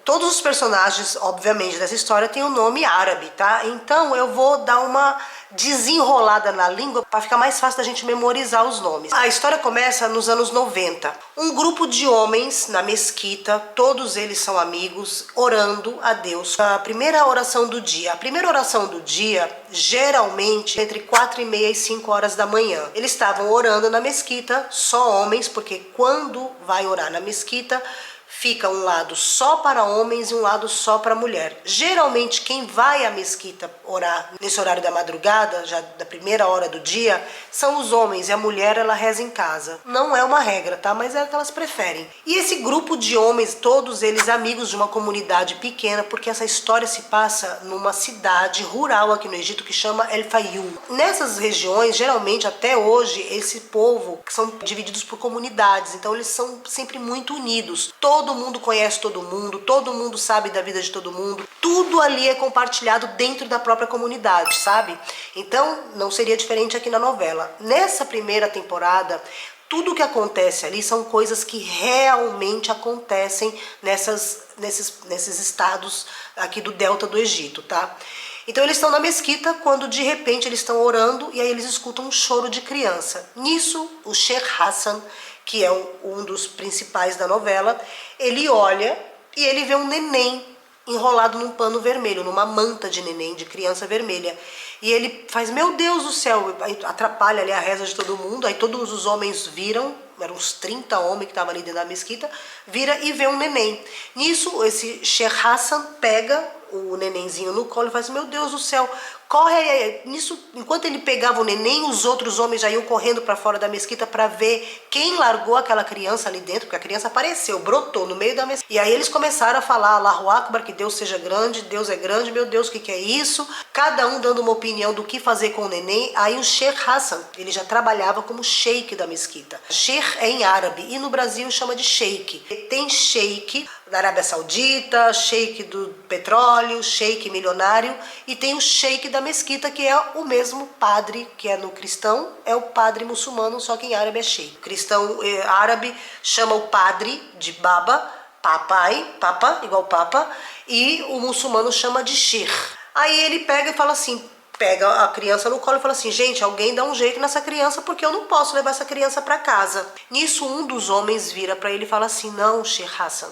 Todos os personagens, obviamente, dessa história têm um nome árabe, tá? Então eu vou dar uma desenrolada na língua para ficar mais fácil da gente memorizar os nomes. A história começa nos anos 90. Um grupo de homens na mesquita, todos eles são amigos, orando a Deus. A primeira oração do dia. A primeira oração do dia, geralmente, entre 4h30 e 5 horas da manhã. Eles estavam orando na mesquita, só homens, porque quando vai orar na mesquita, fica um lado só para homens e um lado só para mulher. Geralmente quem vai à mesquita orar nesse horário da madrugada, já da primeira hora do dia, são os homens, e a mulher ela reza em casa. Não é uma regra, tá? Mas é o que elas preferem. E esse grupo de homens, todos eles amigos de uma comunidade pequena, porque essa história se passa numa cidade rural aqui no Egito que chama El Fayum. Nessas regiões, geralmente até hoje, esse povo são divididos por comunidades, então eles são sempre muito unidos. Todo mundo conhece todo mundo sabe da vida de todo mundo, tudo ali é compartilhado dentro da própria comunidade, sabe? Então não seria diferente aqui na novela. Nessa primeira temporada, tudo que acontece ali são coisas que realmente acontecem nesses estados aqui do delta do Egito, tá? Então eles estão na mesquita quando de repente eles estão orando e aí eles escutam um choro de criança. Nisso, o Sheikh Hassan, que é um dos principais da novela, ele olha e ele vê um neném enrolado num pano vermelho, numa manta de neném, de criança vermelha. E ele faz, meu Deus do céu, atrapalha ali a reza de todo mundo. Aí todos os homens viram, eram uns 30 homens que estavam ali dentro da mesquita, vira e vê um neném. Nisso, esse Sheikh Hassan pega o nenenzinho no colo e faz, meu Deus do céu, corre aí. Nisso, enquanto ele pegava o neném, os outros homens já iam correndo para fora da mesquita para ver quem largou aquela criança ali dentro, porque a criança apareceu, brotou no meio da mesquita. E aí eles começaram a falar, Allahu Akbar, que Deus seja grande, Deus é grande, meu Deus, o que é isso? Cada um dando uma opinião do que fazer com o neném. Aí o Sheikh Hassan, ele já trabalhava como sheik da mesquita. Sheikh é em árabe e no Brasil chama de sheik. Tem sheik da Arábia Saudita, sheik do petróleo, sheik milionário, e tem o sheik da mesquita, que é o mesmo padre que é no cristão, é o padre muçulmano, só que em árabe é sheik. O cristão árabe chama o padre de baba, papai, papa, igual papa, e o muçulmano chama de sheikh. Aí ele pega e fala assim, pega a criança no colo e fala assim, gente, alguém dá um jeito nessa criança porque eu não posso levar essa criança para casa. Nisso um dos homens vira para ele e fala assim, não, Sheikh Hassan,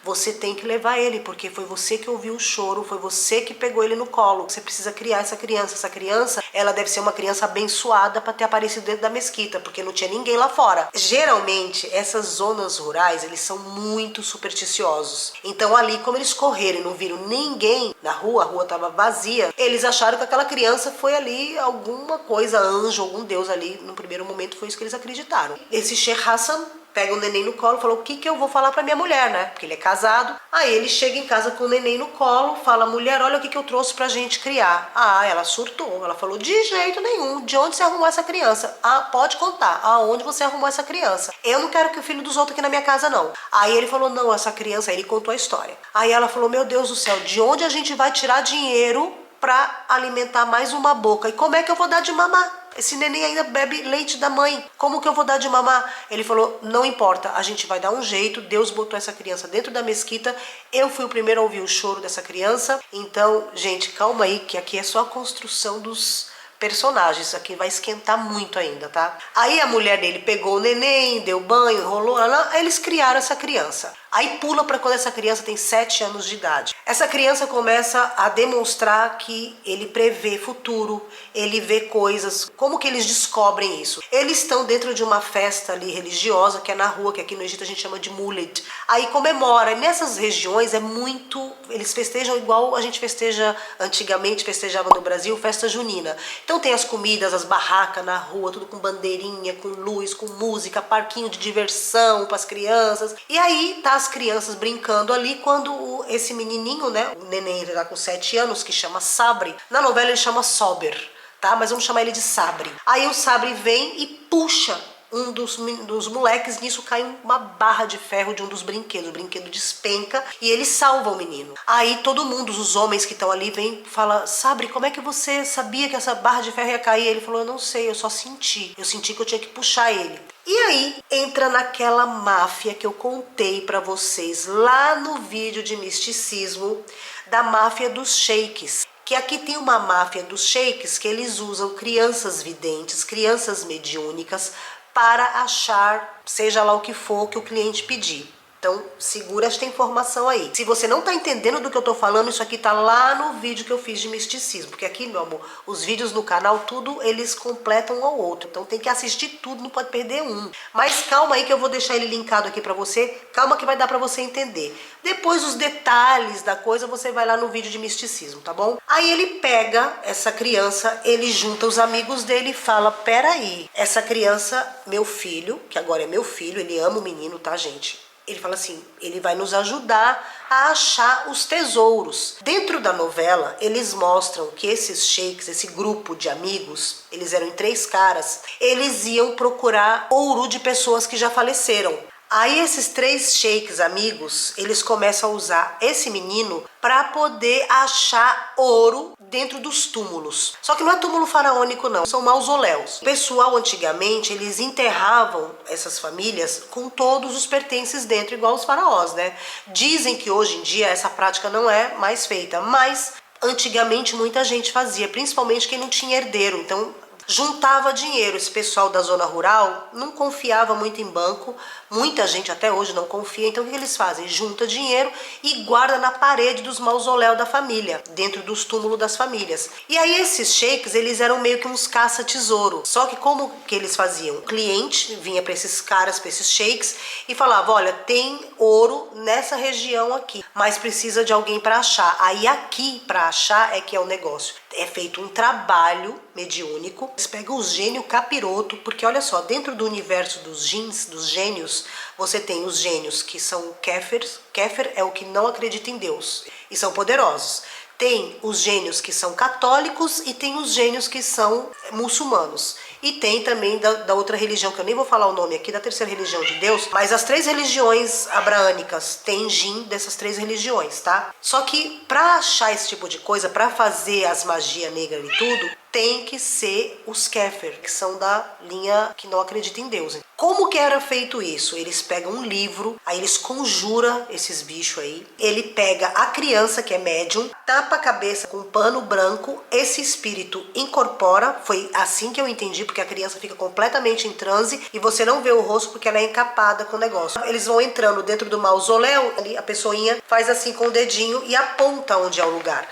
você tem que levar ele, porque foi você que ouviu o choro, foi você que pegou ele no colo. Você precisa criar essa criança. Essa criança, ela deve ser uma criança abençoada para ter aparecido dentro da mesquita, porque não tinha ninguém lá fora. Geralmente, essas zonas rurais, eles são muito supersticiosos. Então ali, como eles correram e não viram ninguém na rua, a rua estava vazia, eles acharam que aquela criança foi ali alguma coisa, anjo, algum deus ali. No primeiro momento foi isso que eles acreditaram. Esse Sheikh Hassan pega o neném no colo e falou, o que que eu vou falar pra minha mulher, né? Porque ele é casado. Aí ele chega em casa com o neném no colo, fala, mulher, olha o que que eu trouxe pra gente criar. Ah, ela surtou. Ela falou, de jeito nenhum. De onde você arrumou essa criança? Ah, pode contar. Aonde você arrumou essa criança? Eu não quero que o filho dos outros aqui na minha casa, não. Aí ele falou, não, essa criança... Aí ele contou a história. Aí ela falou, meu Deus do céu, de onde a gente vai tirar dinheiro pra alimentar mais uma boca? E como é que eu vou dar de mamar? Esse neném ainda bebe leite da mãe. Como que eu vou dar de mamar? Ele falou, não importa, a gente vai dar um jeito. Deus botou essa criança dentro da mesquita. Eu fui o primeiro a ouvir o choro dessa criança. Então, gente, calma aí, que aqui é só a construção dos personagens. Isso aqui vai esquentar muito ainda, tá? Aí a mulher dele pegou o neném, deu banho, enrolou, aí eles criaram essa criança. Aí pula para quando essa criança tem 7 anos de idade. Essa criança começa a demonstrar que ele prevê futuro, ele vê coisas. Como que eles descobrem isso? Eles estão dentro de uma festa ali religiosa, que é na rua, que aqui no Egito a gente chama de Muled. Aí comemora. Nessas regiões é muito... Eles festejam igual a gente festeja antigamente, festejava no Brasil, festa junina. Então tem as comidas, as barracas na rua, tudo com bandeirinha, com luz, com música, parquinho de diversão para as crianças. E aí tá as crianças brincando ali quando esse menininho, né, o neném ele tá com 7 anos, que chama Sabri, na novela ele chama Sober, tá? Mas vamos chamar ele de Sabri. Aí o Sabri vem e puxa um dos moleques, nisso cai uma barra de ferro de um dos brinquedos, o brinquedo despenca e ele salva o menino. Aí todo mundo, os homens que estão ali, vem e fala, Sabri, como é que você sabia que essa barra de ferro ia cair? Ele falou, eu não sei, eu só senti. Eu senti que eu tinha que puxar ele. E aí entra naquela máfia que eu contei pra vocês lá no vídeo de misticismo, da máfia dos sheiks. Que aqui tem uma máfia dos sheiks que eles usam crianças videntes, crianças mediúnicas, para achar seja lá o que for que o cliente pedir. Então, segura esta informação aí. Se você não tá entendendo do que eu tô falando, isso aqui tá lá no vídeo que eu fiz de misticismo. Porque aqui, meu amor, os vídeos no canal, tudo eles completam um ao outro. Então tem que assistir tudo, não pode perder um. Mas calma aí que eu vou deixar ele linkado aqui pra você. Calma que vai dar pra você entender. Depois os detalhes da coisa, você vai lá no vídeo de misticismo, tá bom? Aí ele pega essa criança, ele junta os amigos dele e fala, peraí, essa criança, meu filho, que agora é meu filho, ele ama o menino, tá, gente? Ele fala assim, ele vai nos ajudar a achar os tesouros. Dentro da novela, eles mostram que esses sheiks, esse grupo de amigos, eles eram em 3 caras, eles iam procurar ouro de pessoas que já faleceram. Aí esses 3 sheiks amigos, eles começam a usar esse menino para poder achar ouro dentro dos túmulos. Só que não é túmulo faraônico não, são mausoléus. O pessoal antigamente, eles enterravam essas famílias com todos os pertences dentro, igual os faraós, né? Dizem que hoje em dia essa prática não é mais feita, mas antigamente muita gente fazia, principalmente quem não tinha herdeiro. Então juntava dinheiro. Esse pessoal da zona rural não confiava muito em banco, muita gente até hoje não confia, então o que eles fazem? Junta dinheiro e guarda na parede dos mausoléus da família, dentro dos túmulos das famílias. E aí esses sheiks, eles eram meio que uns caça-tesouro. Só que como que eles faziam? O cliente vinha para esses caras, para esses sheiks e falava, olha, tem ouro nessa região aqui, mas precisa de alguém para achar. Aí aqui para achar é que é o negócio. É feito um trabalho mediúnico. Eles pegam os gênios capiroto, porque olha só, dentro do universo dos jins, dos gênios, você tem os gênios que são kéfers. Kéfer é o que não acredita em Deus e são poderosos. Tem os gênios que são católicos e tem os gênios que são muçulmanos. E tem também da outra religião, que eu nem vou falar o nome aqui, da terceira religião de Deus, mas as 3 religiões abraânicas tem jin dessas 3 religiões, tá? Só que pra achar esse tipo de coisa, pra fazer as magias negras e tudo, tem que ser os Kéfer, que são da linha que não acredita em Deus. Como que era feito isso? Eles pegam um livro, aí eles conjuram esses bichos aí, ele pega a criança que é médium, tapa a cabeça com um pano branco, esse espírito incorpora, foi assim que eu entendi, porque a criança fica completamente em transe e você não vê o rosto porque ela é encapada com o negócio. Eles vão entrando dentro do mausoléu, ali a pessoinha faz assim com o dedinho e aponta onde é o lugar.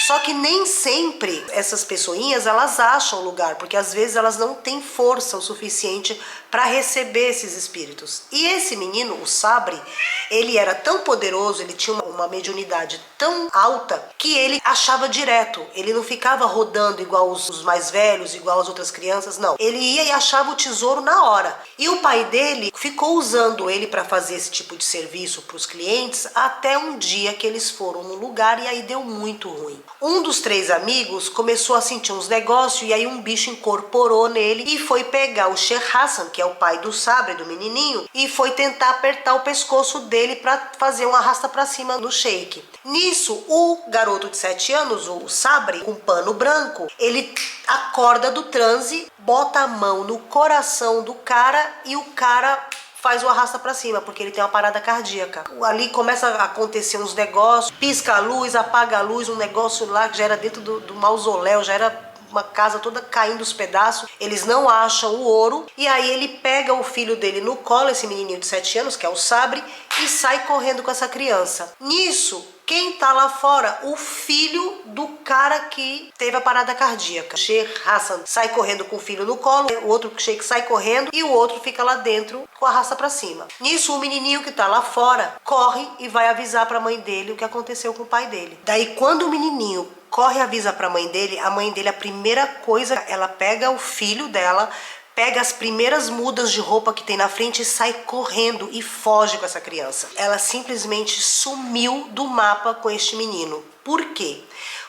Só que nem sempre essas pessoinhas elas acham o lugar, porque às vezes elas não têm força o suficiente para receber esses espíritos. E esse menino, o Sabre, ele era tão poderoso, ele tinha uma mediunidade tão alta que ele achava direto. Ele não ficava rodando igual os mais velhos, igual as outras crianças, não. Ele ia e achava o tesouro na hora. E o pai dele ficou usando ele para fazer esse tipo de serviço para os clientes até um dia que eles foram no lugar e aí deu muito ruim. Um dos 3 amigos começou a sentir uns negócios e aí um bicho incorporou nele e foi pegar o Sheikh Hassan, que é o pai do Sabre, do menininho, e foi tentar apertar o pescoço dele para fazer um arrasta para cima no Sheik. Nisso, o garoto de 7 anos, o Sabre, com pano branco, ele acorda do transe, bota a mão no coração do cara e o cara faz o arrasta pra cima, porque ele tem uma parada cardíaca. Ali começa a acontecer uns negócios, pisca a luz, apaga a luz, um negócio lá que já era dentro do mausoléu, já era uma casa toda caindo os pedaços. Eles não acham o ouro e aí ele pega o filho dele no colo, esse menininho de 7 anos, que é o Sabre, e sai correndo com essa criança. Nisso, quem tá lá fora? O filho do cara que teve a parada cardíaca. Sheikh Hassan sai correndo com o filho no colo, o outro Sheikh sai correndo e o outro fica lá dentro com a raça pra cima. Nisso, o menininho que tá lá fora corre e vai avisar pra mãe dele o que aconteceu com o pai dele. Daí, quando o menininho corre e avisa pra mãe dele, a primeira coisa, ela pega o filho dela, pega as primeiras mudas de roupa que tem na frente e sai correndo e foge com essa criança. Ela simplesmente sumiu do mapa com este menino. Por quê?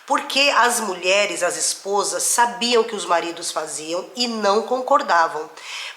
Porque as mulheres, as esposas, sabiam o que os maridos faziam e não concordavam.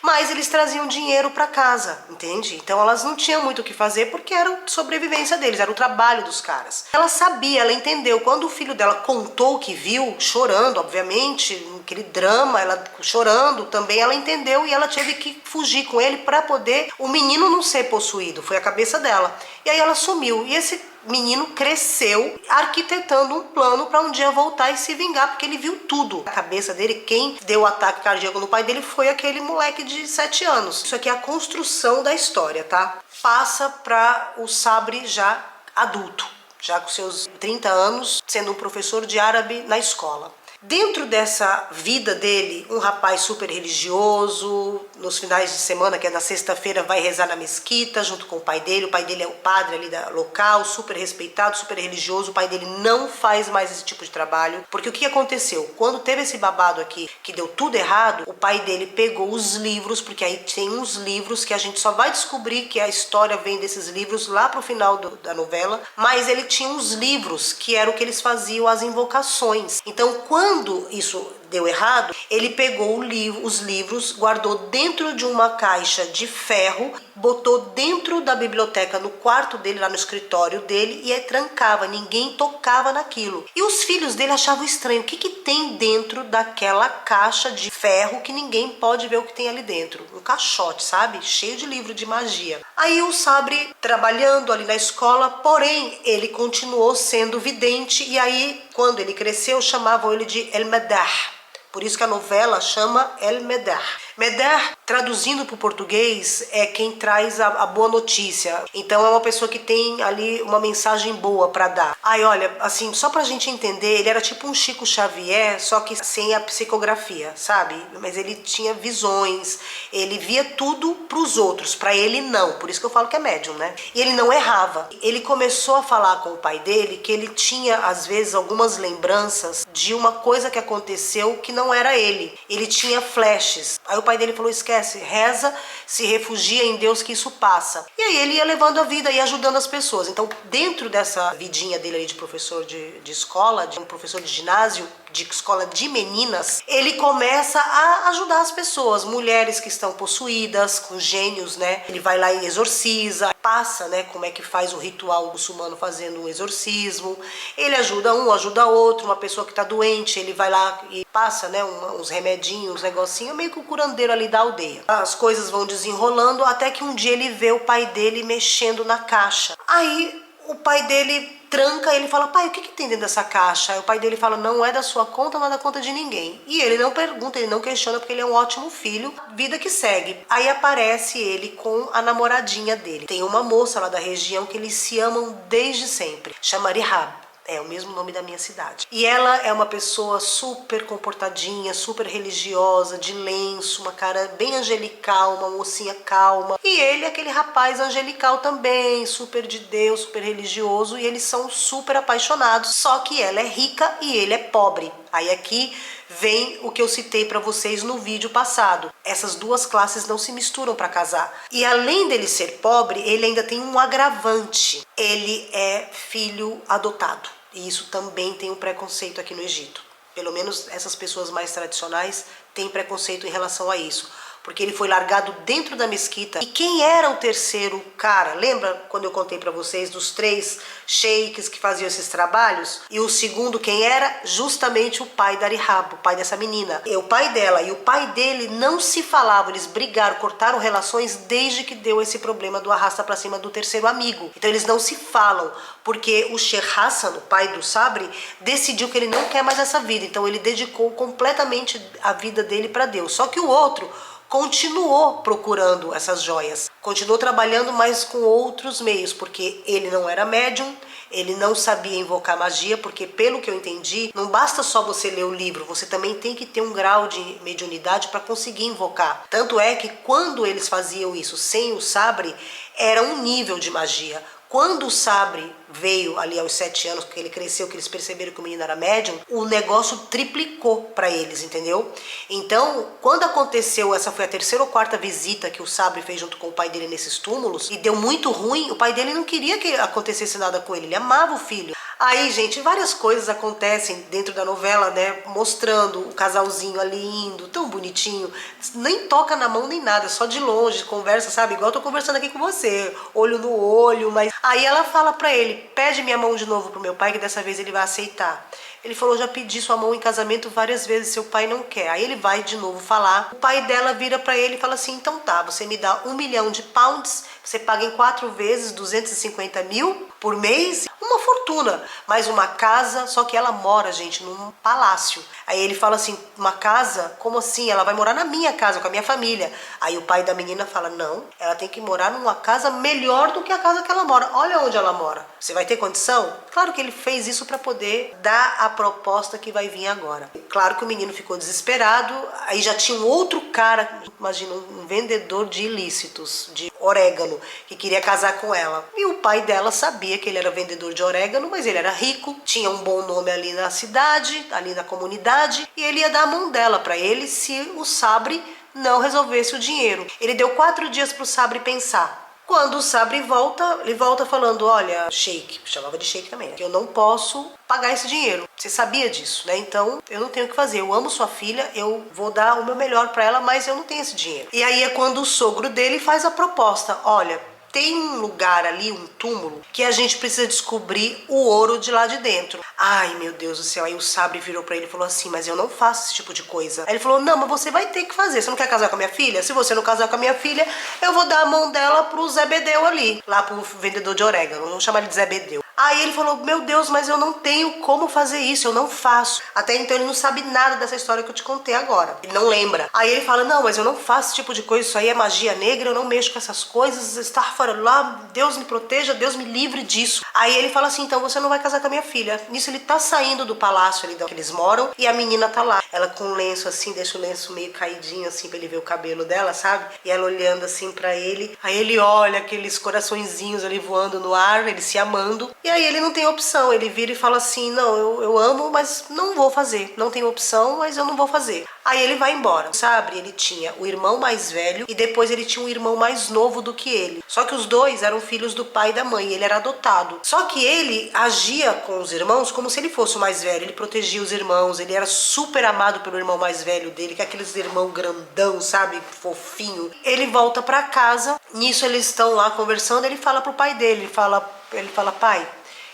Mas eles traziam dinheiro para casa, entende? Então elas não tinham muito o que fazer porque era a sobrevivência deles, era o trabalho dos caras. Ela sabia, ela entendeu. Quando o filho dela contou o que viu, chorando, obviamente, aquele drama, ela chorando também, ela entendeu e ela teve que fugir com ele para poder o menino não ser possuído, foi a cabeça dela. E aí ela sumiu, e esse menino cresceu arquitetando um plano para um dia voltar e se vingar, porque ele viu tudo. A cabeça dele, quem deu o ataque cardíaco no pai dele foi aquele moleque de 7 anos. Isso aqui é a construção da história, tá? Passa para o Sabri já adulto, já com seus 30 anos, sendo um professor de árabe na escola. Dentro dessa vida dele, um rapaz super religioso, nos finais de semana, que é na sexta-feira, vai rezar na mesquita junto com o pai dele é o padre ali da local, super respeitado, super religioso. O pai dele não faz mais esse tipo de trabalho, porque o que aconteceu? Quando teve esse babado aqui, que deu tudo errado, o pai dele pegou os livros, porque aí tem uns livros que a gente só vai descobrir que a história vem desses livros lá pro final da novela, mas ele tinha uns livros que era o que eles faziam as invocações. Então, quando isso deu errado, ele pegou os livros, guardou dentro de uma caixa de ferro, botou dentro da biblioteca, no quarto dele, lá no escritório dele, e aí trancava, ninguém tocava naquilo. E os filhos dele achavam estranho, o que que tem dentro daquela caixa de ferro que ninguém pode ver o que tem ali dentro? Um caixote, sabe? Cheio de livro de magia. Aí o Sabri trabalhando ali na escola, porém ele continuou sendo vidente, e aí quando ele cresceu chamavam ele de El Medar. Por isso que a novela chama El Medar. Medar, traduzindo para o português, é quem traz a boa notícia. Então é uma pessoa que tem ali uma mensagem boa para dar. Ai, olha, assim, só pra gente entender, ele era tipo um Chico Xavier, só que sem a psicografia, sabe? Mas ele tinha visões, ele via tudo pros outros, para ele não. Por isso que eu falo que é médium, né? E ele não errava. Ele começou a falar com o pai dele que ele tinha, às vezes, algumas lembranças de uma coisa que aconteceu que não era ele. Ele tinha flashes. Aí o pai dele falou, esquece, reza, se refugia em Deus que isso passa. E aí ele ia levando a vida e ajudando as pessoas. Então, dentro dessa vidinha dele aí de professor de escola, de um professor de ginásio, de escola de meninas, ele começa a ajudar as pessoas, mulheres que estão possuídas, com gênios, né? Ele vai lá e exorciza, passa, né, como é que faz o ritual muçulmano fazendo um exorcismo. Ele ajuda um, ajuda outro, uma pessoa que tá doente, ele vai lá e passa, né, uns remedinhos, uns negocinhos, meio que o curandeiro ali da aldeia. As coisas vão desenrolando até que um dia ele vê o pai dele mexendo na caixa. Aí o pai dele tranca, ele fala, pai, o que tem dentro dessa caixa? Aí o pai dele fala, não é da sua conta, não é da conta de ninguém. E ele não pergunta, ele não questiona, porque ele é um ótimo filho, vida que segue. Aí aparece ele com a namoradinha dele. Tem uma moça lá da região que eles se amam desde sempre, chama Rihab. É o mesmo nome da minha cidade. E ela é uma pessoa super comportadinha, super religiosa, de lenço, uma cara bem angelical, uma mocinha calma. E ele é aquele rapaz angelical também, super de Deus, super religioso, e eles são super apaixonados. Só que ela é rica e ele é pobre. Aí aqui vem o que eu citei para vocês no vídeo passado. Essas duas classes não se misturam para casar. E além dele ser pobre, ele ainda tem um agravante. Ele é filho adotado. E isso também tem um preconceito aqui no Egito. Pelo menos essas pessoas mais tradicionais têm preconceito em relação a isso. Porque ele foi largado dentro da mesquita. E quem era o terceiro cara? Lembra quando eu contei para vocês dos 3 sheiks que faziam esses trabalhos? E o segundo quem era? Justamente o pai da Rihab, o pai dessa menina. E o pai dela e o pai dele não se falavam, eles brigaram, cortaram relações desde que deu esse problema do arrasta para cima do terceiro amigo. Então eles não se falam, porque o Sheikh Hassan, o pai do Sabri, decidiu que ele não quer mais essa vida. Então ele dedicou completamente a vida dele para Deus. Só que o outro continuou procurando essas joias, continuou trabalhando, mas com outros meios, porque ele não era médium, ele não sabia invocar magia, porque pelo que eu entendi, não basta só você ler o livro, você também tem que ter um grau de mediunidade para conseguir invocar. Tanto é que quando eles faziam isso sem o Sabri, era um nível de magia. Quando o Sabri veio ali aos 7 anos, que ele cresceu, que eles perceberam que o menino era médium, o negócio triplicou para eles, entendeu? Então, quando aconteceu, essa foi a 3ª ou 4ª visita que o Sabri fez junto com o pai dele nesses túmulos, e deu muito ruim, o pai dele não queria que acontecesse nada com ele, ele amava o filho. Aí, gente, várias coisas acontecem dentro da novela, né? Mostrando o casalzinho ali indo, tão bonitinho. Nem toca na mão nem nada, só de longe, conversa, sabe? Igual eu tô conversando aqui com você, olho no olho, mas... Aí ela fala pra ele, pede minha mão de novo pro meu pai, que dessa vez ele vai aceitar. Ele falou, já pedi sua mão em casamento várias vezes, seu pai não quer. Aí ele vai de novo falar. O pai dela vira pra ele e fala assim, então tá, você me dá 1 milhão de pounds, você paga em 4 vezes 250 mil por mês, uma fortuna. Mas uma casa, só que ela mora, gente, num palácio. Aí ele fala assim, uma casa? Como assim? Ela vai morar na minha casa, com a minha família. Aí o pai da menina fala, não, ela tem que morar numa casa melhor do que a casa que ela mora. Olha onde ela mora. Você vai ter condição? Claro que ele fez isso para poder dar a proposta que vai vir agora. Claro que o menino ficou desesperado, aí já tinha um outro cara, imagina, um vendedor de ilícitos, de orégano, que queria casar com ela. E o pai dela sabia que ele era vendedor de orégano, mas ele era rico, tinha um bom nome ali na cidade, ali na comunidade, e ele ia dar a mão dela para ele se o Sabre não resolvesse o dinheiro. Ele deu 4 dias para o Sabre pensar. Quando o Sabre volta, ele volta falando, olha, Sheik, chamava de Sheik também, né? Que eu não posso pagar esse dinheiro. Você sabia disso, né? Então, eu não tenho o que fazer. Eu amo sua filha, eu vou dar o meu melhor para ela, mas eu não tenho esse dinheiro. E aí é quando o sogro dele faz a proposta, olha, tem um lugar ali, um túmulo, que a gente precisa descobrir o ouro de lá de dentro. Ai, meu Deus do céu. Aí o Sabre virou pra ele e falou assim, mas eu não faço esse tipo de coisa. Aí ele falou, não, mas você vai ter que fazer. Você não quer casar com a minha filha? Se você não casar com a minha filha, eu vou dar a mão dela pro Zebedeu ali, lá pro vendedor de orégano. Vamos chamar ele de Zebedeu. Aí ele falou, meu Deus, mas eu não tenho como fazer isso, eu não faço. Até então ele não sabe nada dessa história que eu te contei agora. Ele não lembra. Aí ele fala, não, mas eu não faço esse tipo de coisa, isso aí é magia negra, eu não mexo com essas coisas, estar fora lá, Deus me proteja, Deus me livre disso. Aí ele fala assim, então você não vai casar com a minha filha. Nisso ele tá saindo do palácio ali que eles moram e a menina tá lá. Ela com um lenço assim, deixa o lenço meio caidinho assim pra ele ver o cabelo dela, sabe? E ela olhando assim pra ele. Aí ele olha aqueles coraçõezinhos ali voando no ar, ele se amando. E aí ele não tem opção, ele vira e fala assim, não, eu amo, mas não vou fazer. Não tenho opção, mas eu não vou fazer. Aí ele vai embora. Sabe, ele tinha o irmão mais velho e depois ele tinha um irmão mais novo do que ele. Só que os dois eram filhos do pai e da mãe, ele era adotado. Só que ele agia com os irmãos como se ele fosse o mais velho, ele protegia os irmãos, ele era super amado pelo irmão mais velho dele, que é aqueles irmão grandão, sabe, fofinho. Ele volta pra casa, nisso eles estão lá conversando, ele fala pro pai dele, ele fala, pai,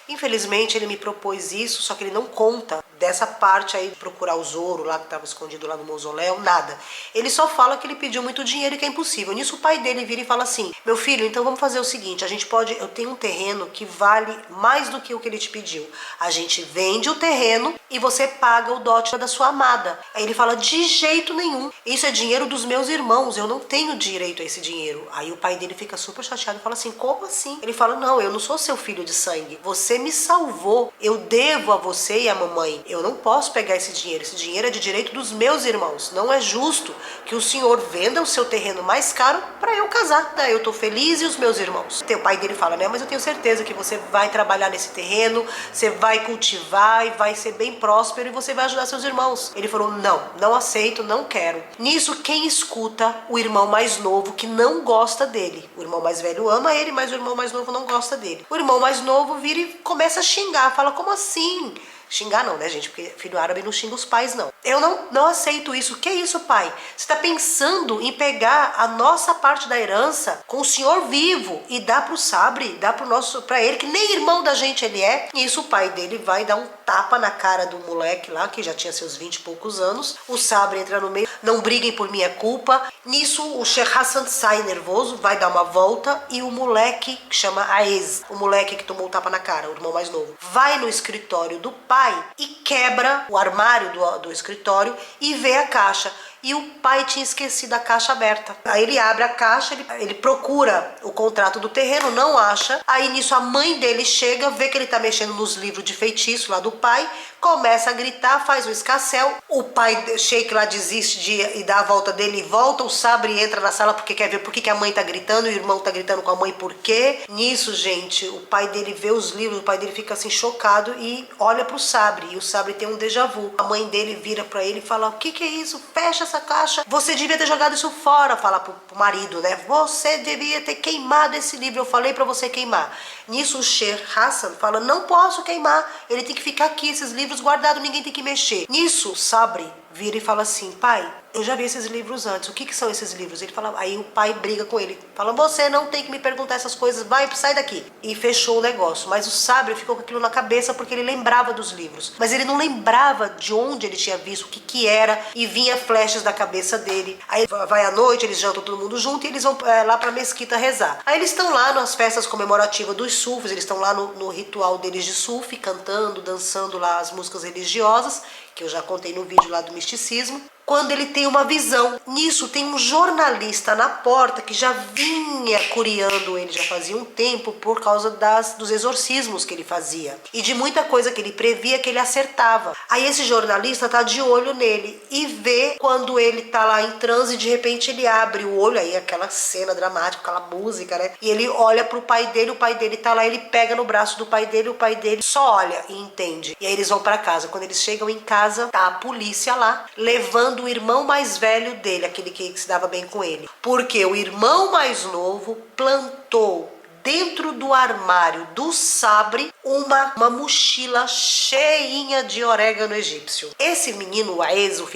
infelizmente ele me propôs isso, só que ele não conta dessa parte aí de procurar o ouro lá que estava escondido lá no mausoléu, nada. Ele só fala que ele pediu muito dinheiro e que é impossível. Nisso o pai dele vira e fala assim, meu filho, então vamos fazer o seguinte, a gente pode, eu tenho um terreno que vale mais do que o que ele te pediu. A gente vende o terreno e você paga o dote da sua amada. Aí ele fala, de jeito nenhum, isso é dinheiro dos meus irmãos, eu não tenho direito a esse dinheiro. Aí o pai dele fica super chateado e fala assim, como assim? Ele fala, não, eu não sou seu filho de sangue, você me salvou, eu devo a você e a mamãe. Eu não posso pegar esse dinheiro é de direito dos meus irmãos. Não é justo que o senhor venda o seu terreno mais caro para eu casar. Eu tô feliz e os meus irmãos. O pai dele fala, né, mas eu tenho certeza que você vai trabalhar nesse terreno, você vai cultivar e vai ser bem próspero e você vai ajudar seus irmãos. Ele falou, não aceito, não quero. Nisso, quem escuta? O irmão mais novo que não gosta dele. O irmão mais velho ama ele, mas o irmão mais novo não gosta dele. O irmão mais novo vira e começa a xingar, fala, como assim? Xingar não, né, gente? Porque filho árabe não xinga os pais, não. Eu não aceito isso. Que isso, pai? Você tá pensando em pegar a nossa parte da herança com o senhor vivo e dar pro Sabre, dar pra ele, que nem irmão da gente ele é. E isso o pai dele vai dar um tapa na cara do moleque lá, que já tinha seus 20 e poucos anos. O Sabre entra no meio, não briguem por minha culpa. Nisso, o Sheikh Hassan sai nervoso, vai dar uma volta e o moleque, que chama Aez, o moleque que tomou o tapa na cara, o irmão mais novo, vai no escritório do pai e quebra o armário do escritório e vê a caixa. E o pai tinha esquecido a caixa aberta. Aí ele abre a caixa, ele procura o contrato do terreno, não acha. Aí nisso a mãe dele chega, vê que ele tá mexendo nos livros de feitiço lá do pai, começa a gritar, faz um escarcéu. O pai Sheik lá desiste e dá a volta dele e volta. O Sabre entra na sala porque quer ver por que a mãe tá gritando, o irmão tá gritando com a mãe por quê. Nisso, gente, o pai dele vê os livros, o pai dele fica assim chocado e olha pro Sabre. E o Sabre tem um déjà vu. A mãe dele vira pra ele e fala, o que é isso? Fecha essa essa caixa, você devia ter jogado isso fora, fala pro marido, né? Você devia ter queimado esse livro, eu falei pra você queimar. Nisso o Sher Hassan fala, não posso queimar, ele tem que ficar aqui, esses livros guardados, ninguém tem que mexer. Nisso o Sabri vira e fala assim, pai, eu já vi esses livros antes, o que são esses livros? Ele fala, aí o pai briga com ele, fala, você não tem que me perguntar essas coisas, vai, sai daqui. E fechou o negócio, mas o Sabri ficou com aquilo na cabeça porque ele lembrava dos livros, mas ele não lembrava de onde ele tinha visto, o que era, e vinha flashes da cabeça dele. Aí vai à noite, eles jantam todo mundo junto e eles vão lá pra mesquita rezar. Aí eles estão lá nas festas comemorativas dos sufis, eles estão lá no ritual deles de sufi, cantando, dançando lá as músicas religiosas, que eu já contei no vídeo lá do misticismo, quando ele tem uma visão. Nisso tem um jornalista na porta que já vinha curiando ele, já fazia um tempo, por causa dos exorcismos que ele fazia e de muita coisa que ele previa que ele acertava. Aí esse jornalista tá de olho nele e vê quando ele tá lá em transe, de repente ele abre o olho, aí aquela cena dramática, aquela música, né? E ele olha pro pai dele, o pai dele tá lá, ele pega no braço do pai dele, o pai dele só olha e entende. E aí eles vão pra casa. Quando eles chegam em casa, tá a polícia lá, levando o irmão mais velho dele, aquele que se dava bem com ele. Porque o irmão mais novo plantou dentro do armário do Sabri uma mochila cheinha de orégano egípcio. Esse menino, o Aez, o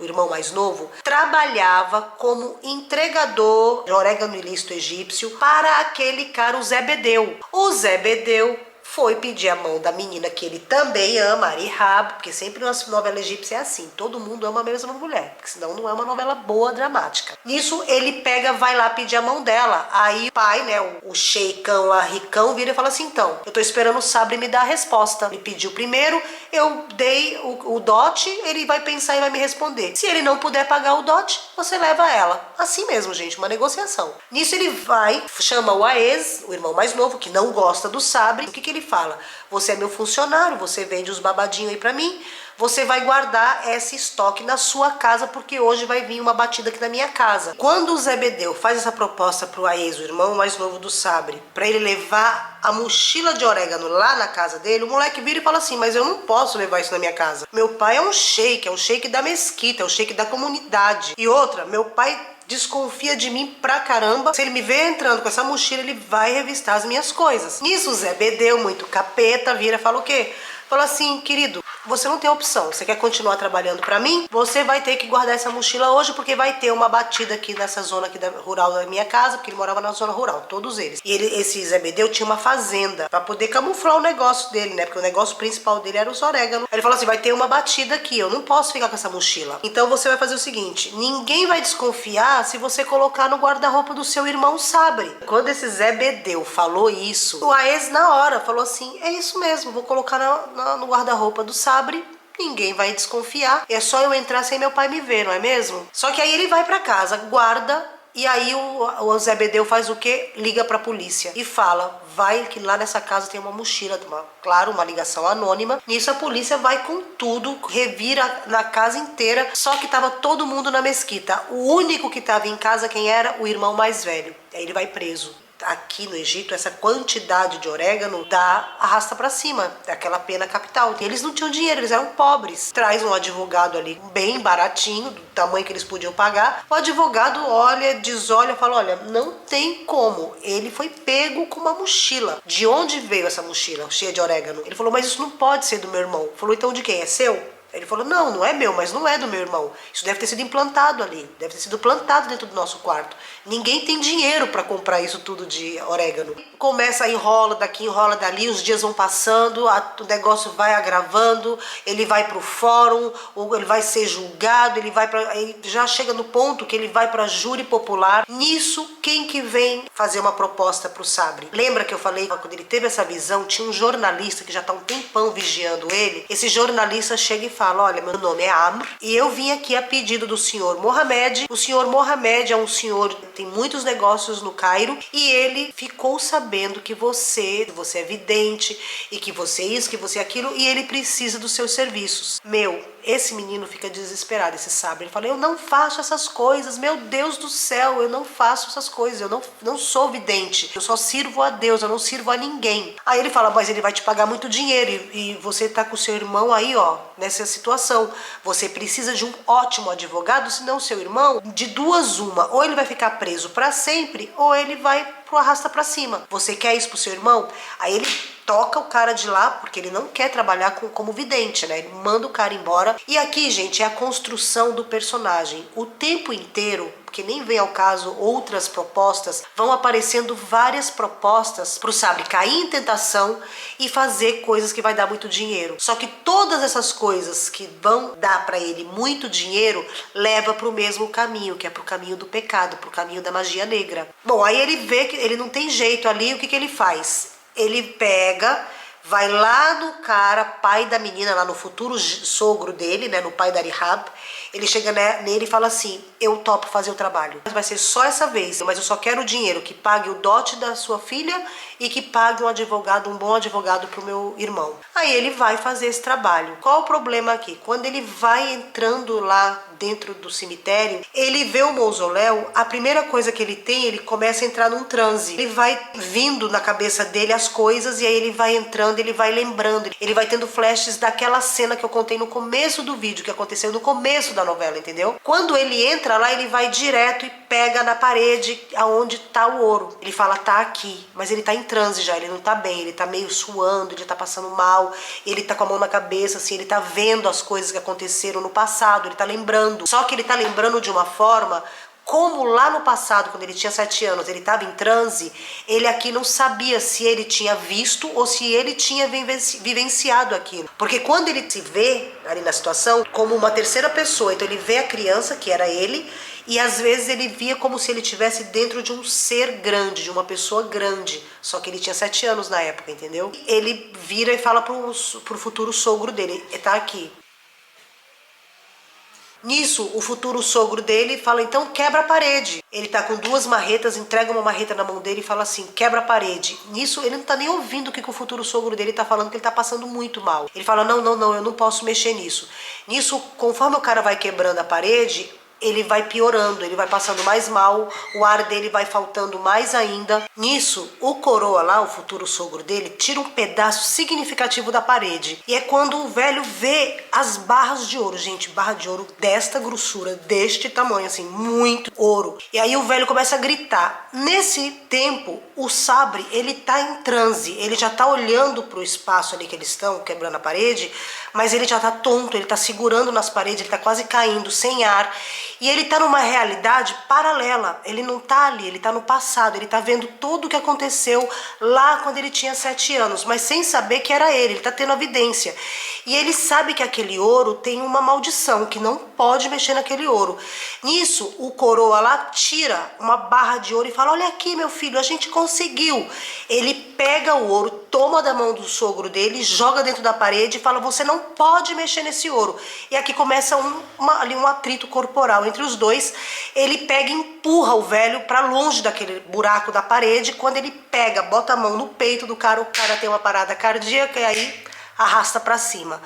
irmão mais novo, trabalhava como entregador de orégano ilícito egípcio para aquele cara, o Zebedeu. O Zebedeu foi pedir a mão da menina que ele também ama, Arihab, porque sempre na novela egípcia é assim, todo mundo ama a mesma mulher, porque senão não é uma novela boa, dramática. Nisso ele pega, vai lá pedir a mão dela, aí o pai, né, o sheikão lá, ricão, vira e fala assim, então, eu tô esperando o Sabri me dar a resposta. Ele pediu primeiro, eu dei o dote, ele vai pensar e vai me responder. Se ele não puder pagar o dote, você leva ela. Assim mesmo, gente, uma negociação. Nisso ele vai, chama o Aez, o irmão mais novo, que não gosta do Sabri. O que ele fala? Você é meu funcionário, você vende os babadinhos aí pra mim, você vai guardar esse estoque na sua casa, porque hoje vai vir uma batida aqui na minha casa. Quando o Zebedeu faz essa proposta pro Aez, o irmão mais novo do Sabri, pra ele levar a mochila de orégano lá na casa dele, o moleque vira e fala assim, mas eu não posso levar isso na minha casa. Meu pai é um sheik da mesquita, é um sheik da comunidade. E outra, meu pai desconfia de mim pra caramba. Se ele me vê entrando com essa mochila, ele vai revistar as minhas coisas. Nisso o Zebedeu, muito capeta, vira e fala o quê? Fala assim, querido, você não tem opção, você quer continuar trabalhando pra mim? Você vai ter que guardar essa mochila hoje, porque vai ter uma batida aqui nessa zona aqui rural da minha casa, porque ele morava na zona rural, todos eles. E esse Zebedeu tinha uma fazenda, pra poder camuflar o negócio dele, né? Porque o negócio principal dele era os orégano. Ele falou assim, vai ter uma batida aqui, eu não posso ficar com essa mochila. Então você vai fazer o seguinte, ninguém vai desconfiar se você colocar no guarda-roupa do seu irmão Sabri. Quando esse Zebedeu falou isso, o Aez na hora falou assim, é isso mesmo, vou colocar no guarda-roupa do Sabri, ninguém vai desconfiar, é só eu entrar sem meu pai me ver, não é mesmo? Só que aí ele vai pra casa, guarda, e aí o Zebedeu faz o quê? Liga pra polícia e fala, vai que lá nessa casa tem uma mochila, claro, uma ligação anônima. Nisso a polícia vai com tudo, revira na casa inteira, só que tava todo mundo na mesquita. O único que tava em casa, quem era? O irmão mais velho. Aí ele vai preso. Aqui no Egito, essa quantidade de orégano arrasta pra cima, daquela pena capital. E eles não tinham dinheiro, eles eram pobres. Traz um advogado ali, bem baratinho, do tamanho que eles podiam pagar. O advogado olha, desolha, fala, olha, não tem como. Ele foi pego com uma mochila. De onde veio essa mochila cheia de orégano? Ele falou, mas isso não pode ser do meu irmão. Falou, então de quem? É seu? Ele falou, não, não é meu, mas não é do meu irmão. Isso deve ter sido implantado ali, deve ter sido plantado dentro do nosso quarto. Ninguém tem dinheiro para comprar isso tudo de orégano. Começa, enrola daqui, enrola dali, os dias vão passando, o negócio vai agravando, ele vai pro fórum, ele vai ser julgado, ele já chega no ponto que ele vai para júri popular. Nisso, quem que vem fazer uma proposta pro Sabri? Lembra que eu falei, quando ele teve essa visão, tinha um jornalista que já tá um tempão vigiando ele. Esse jornalista chega e fala, olha, meu nome é Amr e eu vim aqui a pedido do senhor Mohamed. O senhor Mohamed é um senhor que tem muitos negócios no Cairo e ele ficou sabendo que você é vidente e que você é isso, que você é aquilo e ele precisa dos seus serviços. Esse menino fica desesperado, esse Sabri. Ele fala, eu não faço essas coisas, meu Deus do céu, eu não faço essas coisas, eu não sou vidente, eu só sirvo a Deus, eu não sirvo a ninguém. Aí ele fala, mas ele vai te pagar muito dinheiro e você tá com o seu irmão aí, ó, nessa situação. Você precisa de um ótimo advogado, senão seu irmão, de duas uma, ou ele vai ficar preso para sempre, ou ele vai pro arrasta para cima. Você quer isso pro seu irmão? Aí ele toca o cara de lá, porque ele não quer trabalhar como vidente, né? Ele manda o cara embora. E aqui, gente, é a construção do personagem. O tempo inteiro, porque nem vem ao caso outras propostas, vão aparecendo várias propostas pro Sabre cair em tentação e fazer coisas que vai dar muito dinheiro. Só que todas essas coisas que vão dar para ele muito dinheiro leva pro mesmo caminho, que é pro caminho do pecado, pro caminho da magia negra. Bom, aí ele vê que ele não tem jeito ali, o que ele faz? Ele pega, vai lá no cara, pai da menina, lá no futuro sogro dele, né, no pai da Rihab. Ele chega nele e fala assim: eu topo fazer o trabalho. Vai ser só essa vez, mas eu só quero o dinheiro que pague o dote da sua filha e que pague um advogado, um bom advogado pro meu irmão. Aí ele vai fazer esse trabalho. Qual o problema aqui? Quando ele vai entrando lá dentro do cemitério, ele vê o mausoléu, a primeira coisa que ele tem, ele começa a entrar num transe. Ele vai vindo na cabeça dele as coisas e aí ele vai entrando, ele vai lembrando, ele vai tendo flashes daquela cena que eu contei no começo do vídeo, que aconteceu no começo da novela, entendeu? Quando ele entra lá, ele vai direto e pega na parede aonde tá o ouro. Ele fala, tá aqui, mas ele tá em transe já, ele não tá bem, ele tá meio suando, ele tá passando mal, ele tá com a mão na cabeça, assim, ele tá vendo as coisas que aconteceram no passado, ele tá lembrando. Só que ele tá lembrando de uma forma como lá no passado, quando ele tinha 7 anos, ele estava em transe, ele aqui não sabia se ele tinha visto ou se ele tinha vivenciado aquilo. Porque quando ele se vê ali na situação como uma terceira pessoa, então ele vê a criança, que era ele, e às vezes ele via como se ele estivesse dentro de um ser grande, de uma pessoa grande. Só que ele tinha 7 anos na época, entendeu? Ele vira e fala pro futuro sogro dele, tá aqui. Nisso, o futuro sogro dele fala, então quebra a parede. Ele tá com 2 marretas, entrega uma marreta na mão dele e fala assim, quebra a parede. Nisso, ele não tá nem ouvindo o que o futuro sogro dele tá falando, que ele tá passando muito mal. Ele fala, não, eu não posso mexer nisso. Nisso, conforme o cara vai quebrando a parede, ele vai piorando, ele vai passando mais mal, o ar dele vai faltando mais ainda. Nisso, o coroa lá, o futuro sogro dele, tira um pedaço significativo da parede. E é quando o velho vê as barras de ouro, gente, barra de ouro desta grossura, deste tamanho, assim, muito ouro. E aí o velho começa a gritar. Nesse tempo, o Sabre, ele tá em transe, ele já tá olhando pro espaço ali que eles estão, quebrando a parede, mas ele já tá tonto, ele tá segurando nas paredes, ele tá quase caindo, sem ar. E ele tá numa realidade paralela, ele não tá ali, ele tá no passado, ele tá vendo tudo o que aconteceu lá quando ele tinha 7 anos, mas sem saber que era ele tá tendo evidência. E ele sabe que aquele ouro tem uma maldição, que não pode mexer naquele ouro. Nisso, o coroa lá tira uma barra de ouro e fala, olha aqui, meu filho, a gente conseguiu. Ele pega o ouro, toma da mão do sogro dele, joga dentro da parede e fala, você não pode mexer nesse ouro. E aqui começa ali um atrito corporal entre os dois. Ele pega e empurra o velho para longe daquele buraco da parede. Quando ele pega, bota a mão no peito do cara, o cara tem uma parada cardíaca e aí arrasta para cima.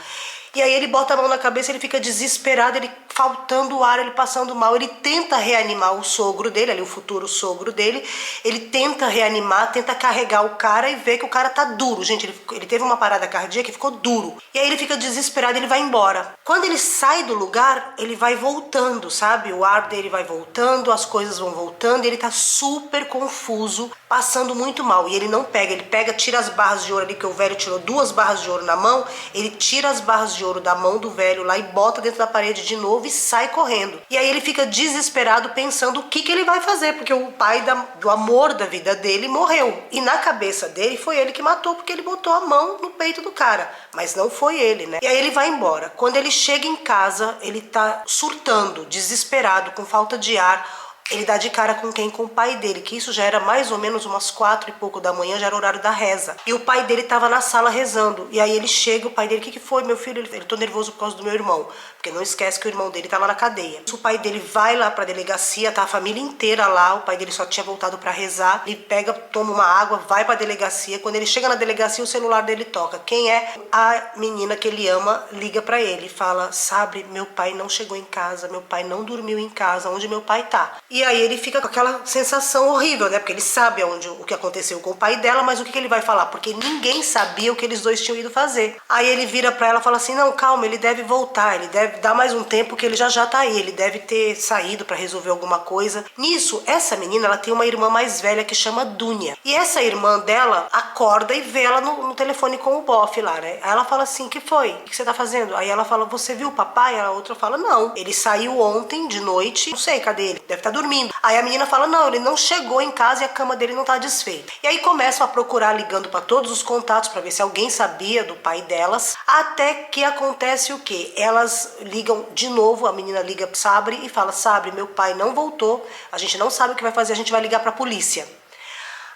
E aí ele bota a mão na cabeça, ele fica desesperado, ele faltando ar, ele passando mal, ele tenta reanimar o sogro dele, ali o futuro sogro dele, ele tenta reanimar, tenta carregar o cara e vê que o cara tá duro, gente, ele teve uma parada cardíaca que ficou duro. E aí ele fica desesperado, ele vai embora. Quando ele sai do lugar, ele vai voltando, sabe? O ar dele vai voltando, as coisas vão voltando, e ele tá super confuso, passando muito mal. E ele não pega, ele pega, tira as barras de ouro ali, que o velho tirou 2 barras de ouro na mão, ele tira as barras de ouro da mão do velho lá e bota dentro da parede de novo e sai correndo. E aí ele fica desesperado pensando o que ele vai fazer, porque o pai do amor da vida dele morreu. E na cabeça dele foi ele que matou, porque ele botou a mão no peito do cara. Mas não foi ele, né? E aí ele vai embora. Quando ele chega em casa, ele tá surtando, desesperado, com falta de ar. Ele dá de cara com quem? Com o pai dele, que isso já era mais ou menos umas 4 e pouco da manhã, já era o horário da reza. E o pai dele tava na sala rezando. E aí ele chega, o pai dele, o que foi, meu filho? Ele tô nervoso por causa do meu irmão. Porque não esquece que o irmão dele tá lá na cadeia. O pai dele vai lá pra delegacia, tá a família inteira lá, o pai dele só tinha voltado pra rezar. Ele pega, toma uma água, vai pra delegacia. Quando ele chega na delegacia, o celular dele toca. Quem é? A menina que ele ama liga pra ele e fala, Sabre, meu pai não chegou em casa, meu pai não dormiu em casa, onde meu pai tá? E aí ele fica com aquela sensação horrível, né? Porque ele sabe o que aconteceu com o pai dela, mas o que ele vai falar? Porque ninguém sabia o que eles dois tinham ido fazer. Aí ele vira pra ela e fala assim, não, calma, ele deve voltar, ele deve dar mais um tempo que ele já tá aí, ele deve ter saído pra resolver alguma coisa. Nisso, essa menina, ela tem uma irmã mais velha que chama Dunia. E essa irmã dela acorda e vê ela no telefone com o bofe lá, né? Aí ela fala assim, que foi? O que você tá fazendo? Aí ela fala, você viu o papai? A outra fala, não, ele saiu ontem de noite, não sei, cadê ele? Deve estar dormindo. Aí a menina fala, não, ele não chegou em casa e a cama dele não tá desfeita. E aí começam a procurar, ligando para todos os contatos para ver se alguém sabia do pai delas, até que acontece o quê? Elas ligam de novo, a menina liga pro Sabri e fala, Sabri, meu pai não voltou, a gente não sabe o que vai fazer, a gente vai ligar pra polícia.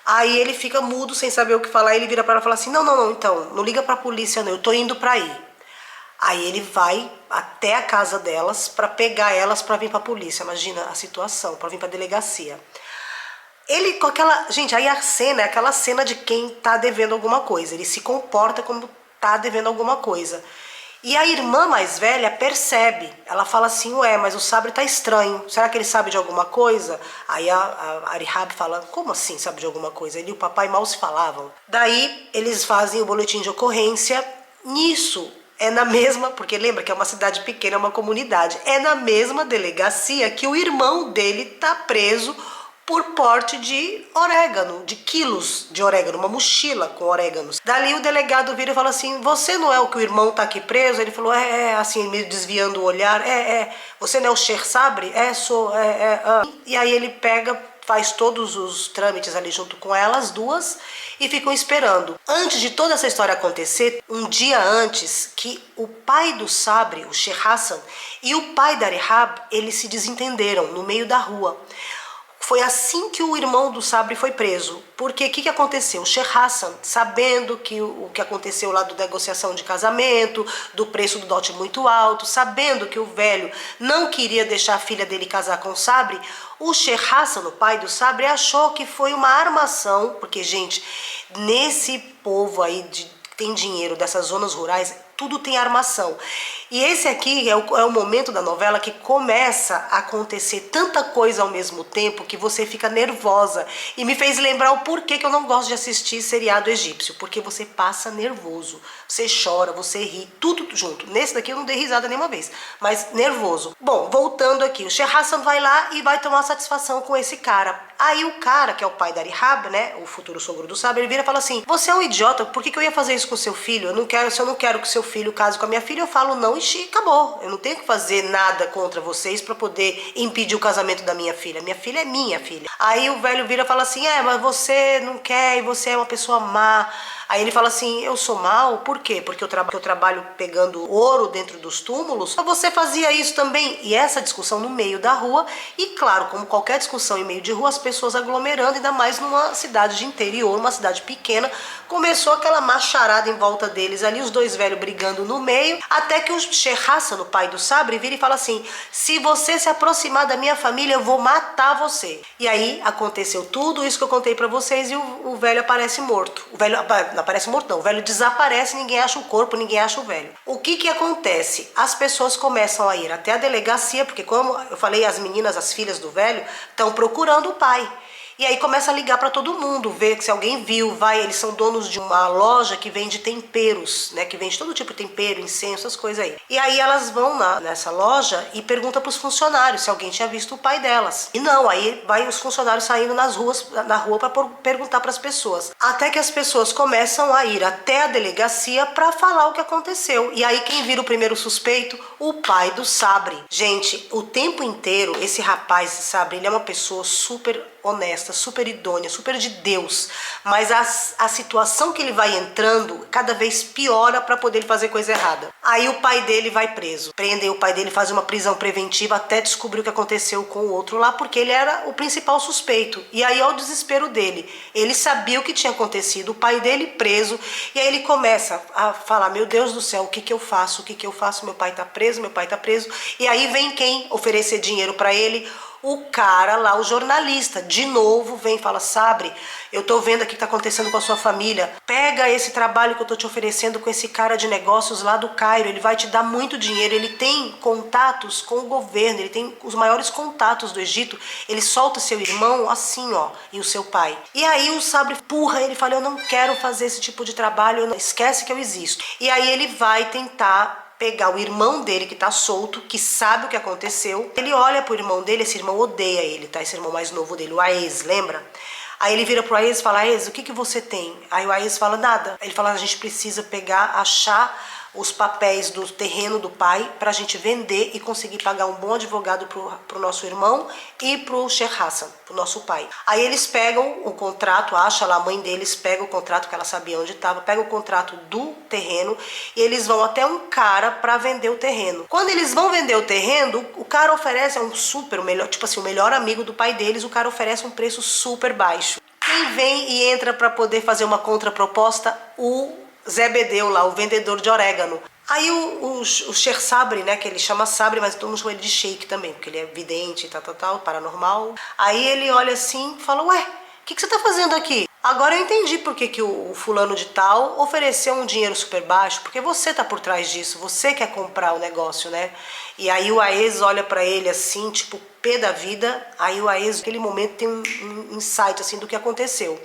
Aí ele fica mudo, sem saber o que falar, ele vira para ela e fala assim, não, então, não liga pra polícia não, eu tô indo pra aí. Aí ele vai até a casa delas para pegar elas para vir para a polícia. Imagina a situação, para vir para a delegacia. Ele com aquela... Gente, aí a cena é aquela cena de quem tá devendo alguma coisa. Ele se comporta como tá devendo alguma coisa. E a irmã mais velha percebe. Ela fala assim, ué, mas o Sabri tá estranho. Será que ele sabe de alguma coisa? Aí a Arihab fala, como assim sabe de alguma coisa? Ele e o papai mal se falavam. Daí eles fazem o boletim de ocorrência. Nisso... É na mesma, porque lembra que é uma cidade pequena, é uma comunidade. É na mesma delegacia que o irmão dele tá preso por porte de orégano, de quilos de orégano, uma mochila com oréganos. Dali o delegado vira e fala assim, você não é o que o irmão tá aqui preso? Ele falou, assim, meio desviando o olhar, você não é o Sheikh Sabri? Sou, E aí ele pega, faz todos os trâmites ali junto com elas duas e ficam esperando. Antes de toda essa história acontecer, um dia antes, que o pai do Sabri, o Sheikh Hassan, e o pai da Arihab, eles se desentenderam no meio da rua. Foi assim que o irmão do Sabri foi preso. Porque o que aconteceu? O Sheikh Hassan, sabendo que o que aconteceu lá da negociação de casamento, do preço do dote muito alto, sabendo que o velho não queria deixar a filha dele casar com o Sabri, o Sheikh Hassan, o pai do Sabri, achou que foi uma armação, porque, gente, nesse povo aí tem dinheiro dessas zonas rurais, tudo tem armação. E esse aqui é o momento da novela que começa a acontecer tanta coisa ao mesmo tempo que você fica nervosa. E me fez lembrar o porquê que eu não gosto de assistir seriado egípcio. Porque você passa nervoso, você chora, você ri, tudo junto. Nesse daqui eu não dei risada nenhuma vez, mas nervoso. Bom, voltando aqui, o Sheikh Hassan vai lá e vai tomar satisfação com esse cara. Aí o cara, que é o pai da Arihab, né, o futuro sogro do Sabri, ele vira e fala assim, você é um idiota, por que eu ia fazer isso com seu filho? Se eu não quero que seu filho case com a minha filha, eu falo não e acabou. Eu não tenho que fazer nada contra vocês para poder impedir o casamento da minha filha. Minha filha é minha filha. Aí o velho vira e fala assim, mas você não quer e você é uma pessoa má. Aí ele fala assim, eu sou mau? Por quê? Porque eu trabalho pegando ouro dentro dos túmulos? Você fazia isso também? E essa discussão no meio da rua, e claro, como qualquer discussão em meio de rua, as pessoas aglomerando, ainda mais numa cidade de interior, uma cidade pequena, começou aquela macharada em volta deles ali, os dois velhos brigando no meio, até que o Sheikh Hassan, o pai do Sabri, vira e fala assim, se você se aproximar da minha família, eu vou matar você. E aí aconteceu tudo isso que eu contei pra vocês e o velho aparece morto. O velho não aparece morto não, o velho desaparece, ninguém acha o corpo, ninguém acha o velho. O que acontece? As pessoas começam a ir até a delegacia, porque como eu falei, as meninas, as filhas do velho, estão procurando o pai. E aí começa a ligar para todo mundo, ver se alguém viu, eles são donos de uma loja que vende temperos, né, que vende todo tipo de tempero, incenso, essas coisas aí. E aí elas vão nessa loja e perguntam para os funcionários se alguém tinha visto o pai delas. E não, aí vai os funcionários saindo na rua para perguntar para as pessoas. Até que as pessoas começam a ir até a delegacia para falar o que aconteceu. E aí quem vira o primeiro suspeito? O pai do Sabri. Gente, o tempo inteiro esse rapaz, Sabri, ele é uma pessoa super honesta, super idônea, super de Deus, mas a situação que ele vai entrando cada vez piora para poder fazer coisa errada. Aí o pai dele vai preso, prendem o pai dele, fazem uma prisão preventiva até descobrir o que aconteceu com o outro lá, porque ele era o principal suspeito. E aí é o desespero dele, ele sabia o que tinha acontecido, o pai dele preso, e aí ele começa a falar, meu Deus do céu, o que eu faço, meu pai tá preso, e aí vem quem oferecer dinheiro para ele? O cara lá, o jornalista, de novo vem e fala: Sabri, eu tô vendo aqui o que tá acontecendo com a sua família. Pega esse trabalho que eu tô te oferecendo com esse cara de negócios lá do Cairo. Ele vai te dar muito dinheiro. Ele tem contatos com o governo, ele tem os maiores contatos do Egito. Ele solta seu irmão assim, ó, e o seu pai. E aí o Sabri empurra ele, fala: eu não quero fazer esse tipo de trabalho, esquece que eu existo. E aí ele vai tentar pegar o irmão dele que tá solto, que sabe o que aconteceu. Ele olha pro irmão dele, esse irmão odeia ele, tá? Esse irmão mais novo dele, o Aes, lembra? Aí ele vira pro Aes e fala: Aes, o que você tem? Aí o Aes fala: nada. Ele fala: a gente precisa pegar, achar os papéis do terreno do pai pra gente vender e conseguir pagar um bom advogado pro nosso irmão e pro Sheikh Hassan, pro nosso pai. Aí eles pegam o contrato, acha lá, a mãe deles pega o contrato, que ela sabia onde estava, pega o contrato do terreno e eles vão até um cara pra vender o terreno. Quando eles vão vender o terreno, o cara oferece, o melhor, tipo assim, o melhor amigo do pai deles, o cara oferece um preço super baixo. Quem vem e entra pra poder fazer uma contraproposta? O Zebedeu lá, o vendedor de orégano. Aí o Sheikh Sabri, né, que ele chama Sabri, mas todo mundo chama ele de Sheikh também, porque ele é vidente, tal, paranormal. Aí ele olha assim e fala: ué, o que você tá fazendo aqui? Agora eu entendi por que o fulano de tal ofereceu um dinheiro super baixo, porque você tá por trás disso, você quer comprar o negócio, né? E aí o Aes olha pra ele assim, tipo, pé da vida. Aí o Aes, naquele momento, tem um insight assim do que aconteceu.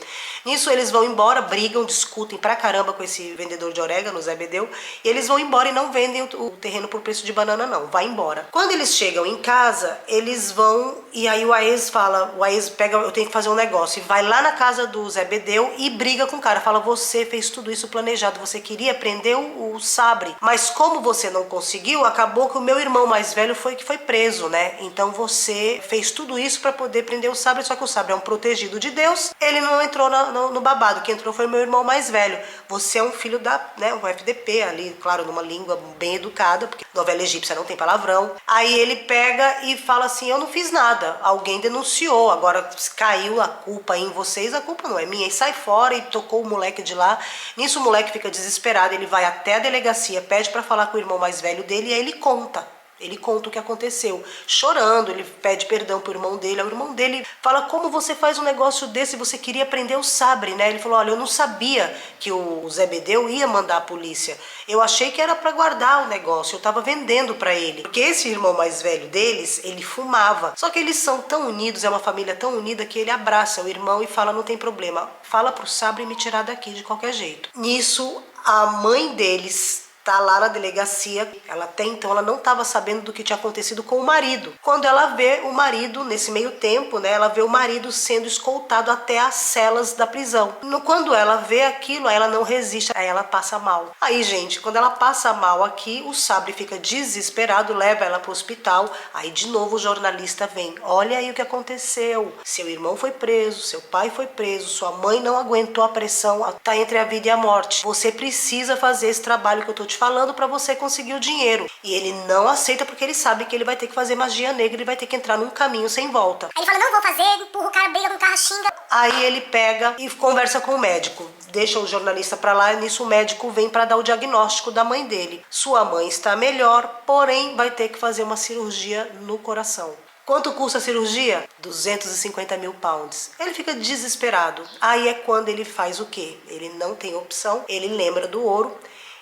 Nisso eles vão embora, brigam, discutem pra caramba com esse vendedor de orégano, Zebedeu, e eles vão embora e não vendem o terreno por preço de banana não, vai embora. Quando eles chegam em casa, eles vão, e aí o Aes fala, o Aes pega: eu tenho que fazer um negócio, e vai lá na casa do Zebedeu e briga com o cara, fala: você fez tudo isso planejado, você queria prender o Sabri, mas como você não conseguiu, acabou que o meu irmão mais velho foi preso, né? Então você fez tudo isso para poder prender o Sabri, só que o Sabri é um protegido de Deus, ele não entrou no babado, quem entrou foi meu irmão mais velho. Você é um filho da, né, um FDP ali, claro, numa língua bem educada, porque novela egípcia não tem palavrão. Aí ele pega e fala assim: eu não fiz nada, alguém denunciou, agora caiu a culpa em vocês, a culpa não é minha. E sai fora e tocou o moleque de lá. Nisso o moleque fica desesperado, ele vai até a delegacia, pede para falar com o irmão mais velho dele, e aí ele conta. Ele conta o que aconteceu, chorando, ele pede perdão pro irmão dele. O irmão dele fala: como você faz um negócio desse? Você queria prender o Sabri, né? Ele falou: olha, eu não sabia que o Zebedeu ia mandar a polícia. Eu achei que era para guardar o negócio, eu tava vendendo para ele. Porque esse irmão mais velho deles, ele fumava. Só que eles são tão unidos, é uma família tão unida, que ele abraça o irmão e fala: não tem problema, fala pro Sabri me tirar daqui de qualquer jeito. Nisso, a mãe deles tá lá na delegacia. Ela até então ela não estava sabendo do que tinha acontecido com o marido. Quando ela vê o marido, nesse meio tempo, né, ela vê o marido sendo escoltado até as celas da prisão. Quando ela vê aquilo, ela não resiste, aí ela passa mal. Aí, gente, quando ela passa mal aqui, o Sabri fica desesperado, leva ela pro hospital. Aí de novo o jornalista vem: olha aí o que aconteceu, seu irmão foi preso, seu pai foi preso, sua mãe não aguentou a pressão, tá entre a vida e a morte. Você precisa fazer esse trabalho que eu tô te falando para você conseguir o dinheiro. E ele não aceita, porque ele sabe que ele vai ter que fazer magia negra, ele vai ter que entrar num caminho sem volta. Aí ele fala: não vou fazer, empurra o cara, briga com o cara, xinga. Aí ele pega e conversa com o médico, deixa o jornalista para lá, e nisso o médico vem para dar o diagnóstico da mãe dele. Sua mãe está melhor, porém vai ter que fazer uma cirurgia no coração. Quanto custa a cirurgia? 250 mil pounds. Ele fica desesperado. Aí é quando ele faz o quê? Ele não tem opção, ele lembra do ouro.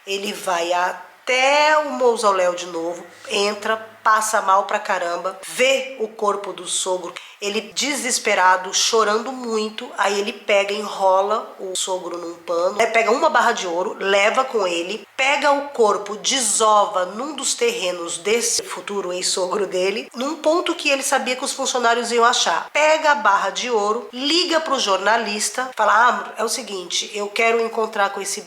Ele vai até o mausoléu de novo, entra, passa mal pra caramba, vê o corpo do sogro, ele desesperado, chorando muito. Aí ele pega, enrola o sogro num pano, pega uma barra de ouro, leva com ele, pega o corpo, desova num dos terrenos desse futuro ex-sogro dele, num ponto que ele sabia que os funcionários iam achar. Pega a barra de ouro, liga pro jornalista, fala: é o seguinte, eu quero encontrar com esse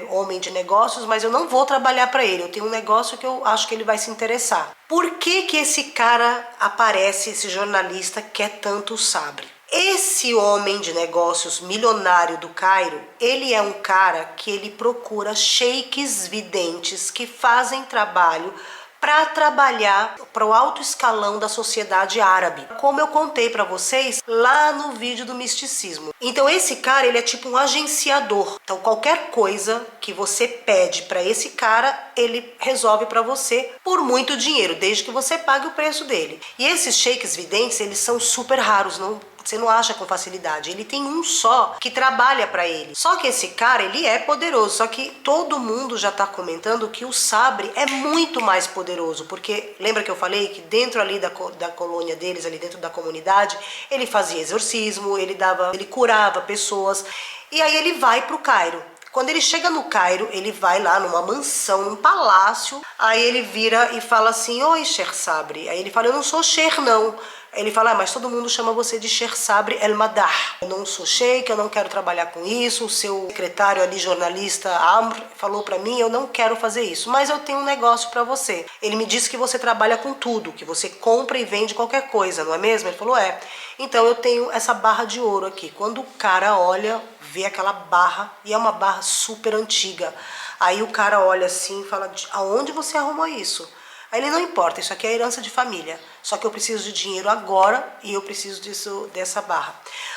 homem de negócios, mas eu não vou trabalhar para ele, eu tenho um negócio que eu acho que ele vai se interessar. Por que esse cara aparece, esse jornalista, quer tanto o Sabri? Esse homem de negócios milionário do Cairo, ele é um cara que ele procura sheiks videntes que fazem trabalho para trabalhar para o alto escalão da sociedade árabe, como eu contei para vocês lá no vídeo do misticismo. Então esse cara, ele é tipo um agenciador. Então qualquer coisa que você pede para esse cara, ele resolve para você por muito dinheiro, desde que você pague o preço dele. E esses sheiks videntes, eles são super raros, você não acha com facilidade. Ele tem um só que trabalha para ele. Só que esse cara, ele é poderoso. Só que todo mundo já tá comentando que o sabre é muito mais poderoso. Porque lembra que eu falei que dentro ali da colônia deles, ali dentro da comunidade, ele fazia exorcismo, ele curava pessoas. E aí ele vai pro Cairo. Quando ele chega no Cairo, ele vai lá numa mansão, num palácio. Aí ele vira e fala assim: oi, Sheikh Sabri. Aí ele fala: eu não sou Sheikh, não. Ele fala: mas todo mundo chama você de Sheikh Sabri El Madar. Eu não sou sheik, eu não quero trabalhar com isso. O seu secretário ali, jornalista Amr, falou pra mim: eu não quero fazer isso, mas eu tenho um negócio pra você. Ele me disse que você trabalha com tudo, que você compra e vende qualquer coisa, não é mesmo? Ele falou: é. Então eu tenho essa barra de ouro aqui. Quando o cara olha, vê aquela barra, e é uma barra super antiga. Aí o cara olha assim e fala: aonde você arrumou isso? Aí ele: não importa, isso aqui é herança de família. Só que eu preciso de dinheiro agora e eu preciso dessa barra.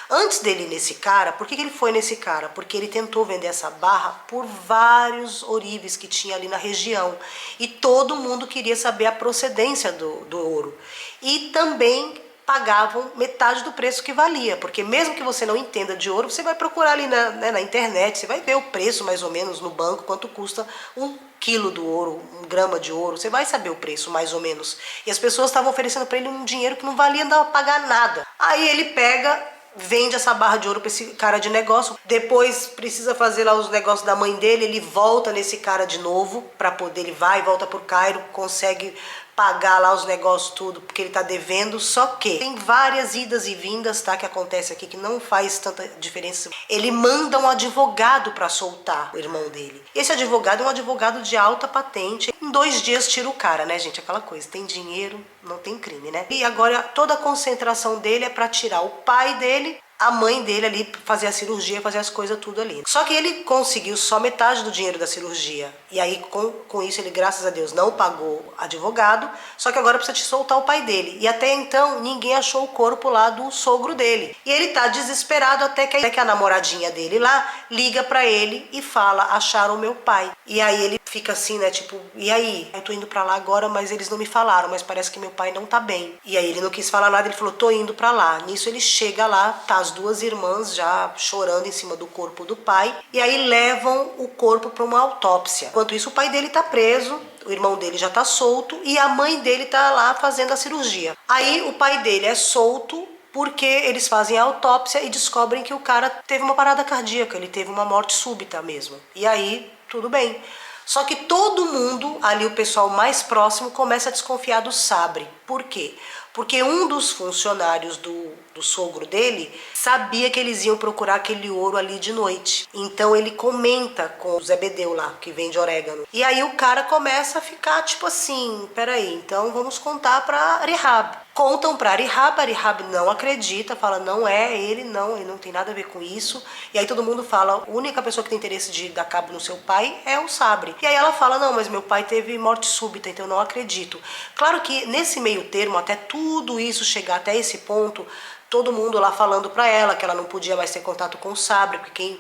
Antes dele ir nesse cara, por que ele foi nesse cara? Porque ele tentou vender essa barra por vários ourives que tinha ali na região. E todo mundo queria saber a procedência do ouro. E também pagavam metade do preço que valia, porque mesmo que você não entenda de ouro, você vai procurar ali na internet, você vai ver o preço mais ou menos no banco, quanto custa um quilo do ouro, 1 grama de ouro, você vai saber o preço mais ou menos. E as pessoas estavam oferecendo para ele um dinheiro que não valia, não pagar nada. Aí ele pega, vende essa barra de ouro para esse cara de negócio, depois precisa fazer lá os negócios da mãe dele, ele volta nesse cara de novo, para poder, ele vai e volta pro Cairo, consegue pagar lá os negócios tudo, porque ele tá devendo. Só que tem várias idas e vindas, tá, que acontece aqui, que não faz tanta diferença. Ele manda um advogado para soltar o irmão dele. Esse advogado é um advogado de alta patente. Em 2 dias tira o cara, né, gente? Aquela coisa, tem dinheiro, não tem crime, né? E agora toda a concentração dele é para tirar o pai dele, a mãe dele ali, fazer a cirurgia, fazer as coisas tudo ali. Só que ele conseguiu só metade do dinheiro da cirurgia. E aí com isso ele, graças a Deus, não pagou advogado. Só que agora precisa te soltar o pai dele. E até então ninguém achou o corpo lá do sogro dele. E ele tá desesperado até que a namoradinha dele lá liga pra ele e fala: acharam o meu pai. E aí ele fica assim, né, tipo: e aí? Eu tô indo pra lá agora, mas eles não me falaram, mas parece que meu pai não tá bem. E aí ele não quis falar nada, ele falou: tô indo pra lá. Nisso ele chega lá, tá as 2 irmãs já chorando em cima do corpo do pai. E aí levam o corpo pra uma autópsia. Enquanto isso, o pai dele tá preso, o irmão dele já tá solto e a mãe dele tá lá fazendo a cirurgia. Aí o pai dele é solto porque eles fazem a autópsia e descobrem que o cara teve uma parada cardíaca, ele teve uma morte súbita mesmo. E aí, tudo bem. Só que todo mundo, ali o pessoal mais próximo, começa a desconfiar do Sabri. Por quê? Porque um dos funcionários do sogro dele sabia que eles iam procurar aquele ouro ali de noite. Então ele comenta com o Zebedeu lá, que vende orégano. E aí o cara começa a ficar tipo assim: peraí, então vamos contar pra Rehab. Contam pra Rehab, a Rehab não acredita, fala: não é ele não tem nada a ver com isso. E aí todo mundo fala: a única pessoa que tem interesse de dar cabo no seu pai é o Sabri. E aí ela fala: não, mas meu pai teve morte súbita, então eu não acredito. Claro que nesse meio termo, até tudo isso chegar até esse ponto, todo mundo lá falando pra ela que ela não podia mais ter contato com o Sabri, porque quem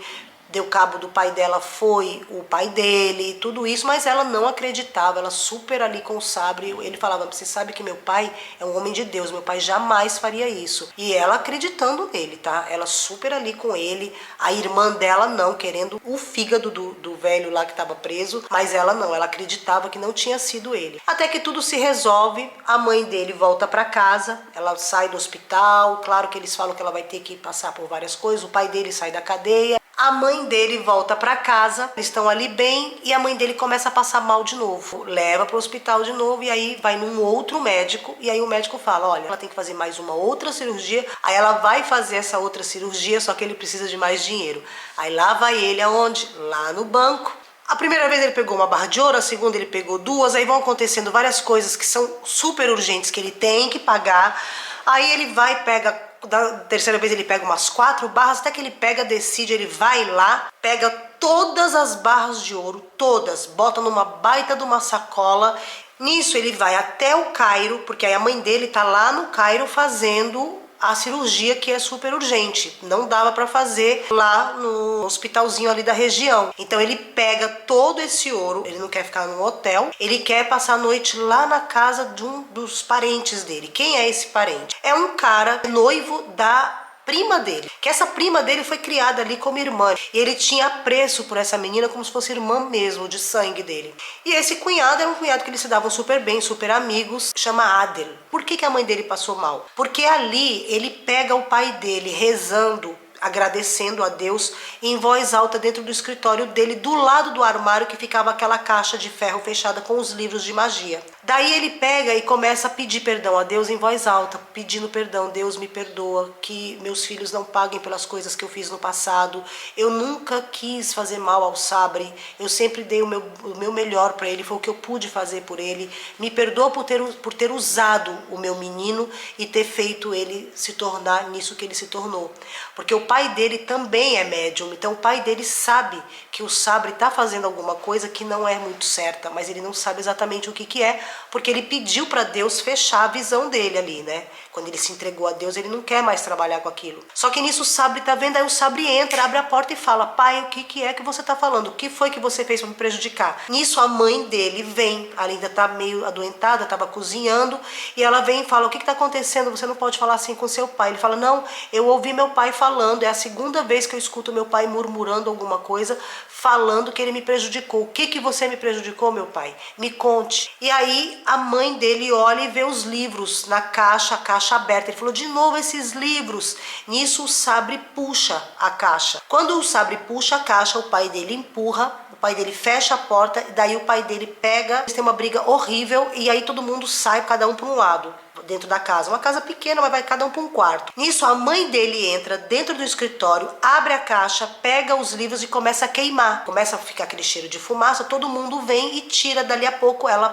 deu cabo do pai dela foi o pai dele, tudo isso, mas ela não acreditava, ela super ali com o Sabri. Ele falava: você sabe que meu pai é um homem de Deus, meu pai jamais faria isso. E ela acreditando nele, tá? Ela super ali com ele, a irmã dela não, querendo o fígado do velho lá que estava preso, mas ela não, ela acreditava que não tinha sido ele. Até que tudo se resolve, a mãe dele volta para casa, ela sai do hospital, claro que eles falam que ela vai ter que passar por várias coisas, o pai dele sai da cadeia, a mãe dele volta para casa, eles estão ali bem, e a mãe dele começa a passar mal de novo. Leva para o hospital de novo e aí vai num outro médico, e aí o médico fala: olha, ela tem que fazer mais uma outra cirurgia. Aí ela vai fazer essa outra cirurgia, só que ele precisa de mais dinheiro. Aí lá vai ele aonde? Lá no banco. A primeira vez ele pegou uma barra de ouro, a segunda ele pegou 2, aí vão acontecendo várias coisas que são super urgentes que ele tem que pagar. Aí ele vai, pega Da terceira vez ele pega umas 4 barras, até que ele pega, decide, ele vai lá, pega todas as barras de ouro, todas, bota numa baita de uma sacola. Nisso ele vai até o Cairo, porque aí a mãe dele tá lá no Cairo fazendo a cirurgia, que é super urgente, não dava para fazer lá no hospitalzinho ali da região. Então ele pega todo esse ouro, ele não quer ficar num hotel, ele quer passar a noite lá na casa de um dos parentes dele. Quem é esse parente? É um cara noivo da prima dele, que essa prima dele foi criada ali como irmã, e ele tinha apreço por essa menina como se fosse irmã mesmo, de sangue dele. E esse cunhado era um cunhado que eles se davam super bem, super amigos, chama Adel. Por que a mãe dele passou mal? Porque ali ele pega o pai dele rezando, agradecendo a Deus em voz alta dentro do escritório dele, do lado do armário que ficava aquela caixa de ferro fechada com os livros de magia. Daí ele pega e começa a pedir perdão a Deus em voz alta, pedindo perdão. Deus, me perdoa, que meus filhos não paguem pelas coisas que eu fiz no passado. Eu nunca quis fazer mal ao Sabri, eu sempre dei o meu melhor para ele, foi o que eu pude fazer por ele. Me perdoa por ter usado o meu menino e ter feito ele se tornar nisso que ele se tornou. Porque o pai dele também é médium, então o pai dele sabe que o Sabri está fazendo alguma coisa que não é muito certa, mas ele não sabe exatamente o que é, porque ele pediu para Deus fechar a visão dele ali, né? Quando ele se entregou a Deus, ele não quer mais trabalhar com aquilo. Só que nisso o Sabri tá vendo, aí o Sabri entra, abre a porta e fala: pai, o que é que você tá falando? O que foi que você fez para me prejudicar? Nisso a mãe dele vem, ela ainda tá meio adoentada, tava cozinhando, e ela vem e fala: o que tá acontecendo? Você não pode falar assim com seu pai. Ele fala: não, eu ouvi meu pai falando, é a segunda vez que eu escuto meu pai murmurando alguma coisa, falando que ele me prejudicou. O que você me prejudicou, meu pai? Me conte. E aí a mãe dele olha e vê os livros na caixa, a caixa aberta. Ele falou: de novo esses livros. Nisso o Sabri puxa a caixa. Quando o Sabri puxa a caixa, o pai dele empurra, o pai dele fecha a porta, e daí o pai dele pega, eles têm uma briga horrível, e aí todo mundo sai, cada um para um lado dentro da casa, uma casa pequena, mas vai cada um para um quarto. Nisso a mãe dele entra dentro do escritório, abre a caixa, pega os livros e começa a queimar. Começa a ficar aquele cheiro de fumaça, todo mundo vem e tira. Dali a pouco ela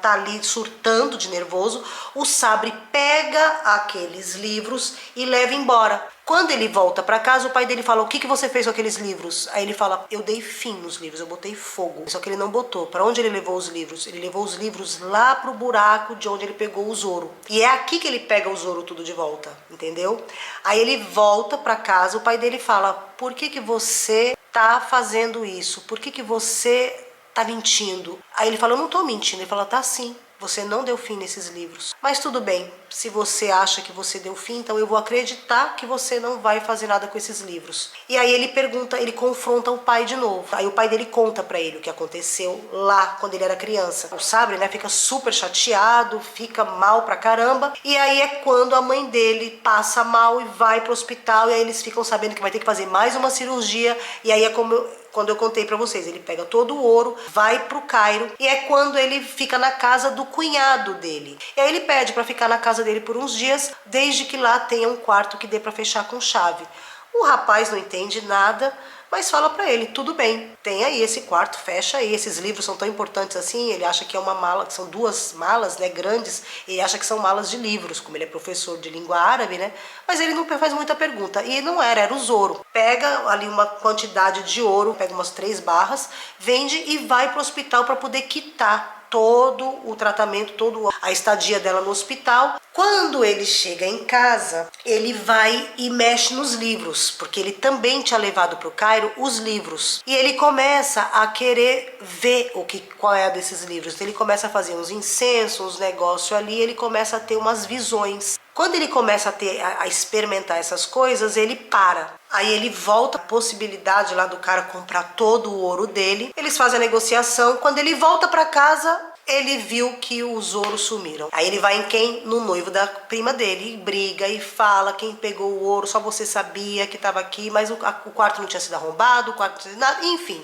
tá ali surtando de nervoso. O Sabri pega aqueles livros e leva embora. Quando ele volta para casa, o pai dele fala: o que você fez com aqueles livros? Aí ele fala: eu dei fim nos livros, eu botei fogo. Só que ele não botou. Para onde ele levou os livros? Ele levou os livros lá pro buraco de onde ele pegou o Zoro. E é aqui que ele pega o Zoro tudo de volta, entendeu? Aí ele volta para casa, o pai dele fala: por que você tá fazendo isso? Por que você tá mentindo? Aí ele fala: eu não tô mentindo. Ele fala: tá sim. Você não deu fim nesses livros. Mas tudo bem, se você acha que você deu fim, então eu vou acreditar que você não vai fazer nada com esses livros. E aí ele pergunta, ele confronta o pai de novo. Aí o pai dele conta pra ele o que aconteceu lá quando ele era criança. O Sabri, né, fica super chateado, fica mal pra caramba. E aí é quando a mãe dele passa mal e vai pro hospital. E aí eles ficam sabendo que vai ter que fazer mais uma cirurgia. E aí é quando eu contei pra vocês, ele pega todo o ouro, vai pro Cairo, e é quando ele fica na casa do cunhado dele. E aí ele pede pra ficar na casa dele por uns dias, desde que lá tenha um quarto que dê pra fechar com chave. O rapaz não entende nada, mas fala pra ele: tudo bem, tem aí esse quarto, fecha aí, esses livros são tão importantes assim. Ele acha que é uma mala, que são 2 malas, né, grandes, ele acha que são malas de livros, como ele é professor de língua árabe, né, mas ele não faz muita pergunta, e não era o Zoro. Pega ali uma quantidade de ouro, pega umas 3 barras, vende e vai pro hospital para poder quitar todo o tratamento, toda a estadia dela no hospital. Quando ele chega em casa, ele vai e mexe nos livros, porque ele também tinha levado para o Cairo os livros. E ele começa a querer ver qual é desses livros. Ele começa a fazer uns incensos, uns negócios ali, ele começa a ter umas visões. Quando ele começa a experimentar essas coisas, ele para. Aí ele volta a possibilidade lá do cara comprar todo o ouro dele. Eles fazem a negociação. Quando ele volta para casa, ele viu que os ouros sumiram. Aí ele vai em quem? No noivo da prima dele, e briga e fala: quem pegou o ouro, só você sabia que estava aqui, mas o quarto não tinha sido arrombado, o quarto não tinha sido nada, enfim.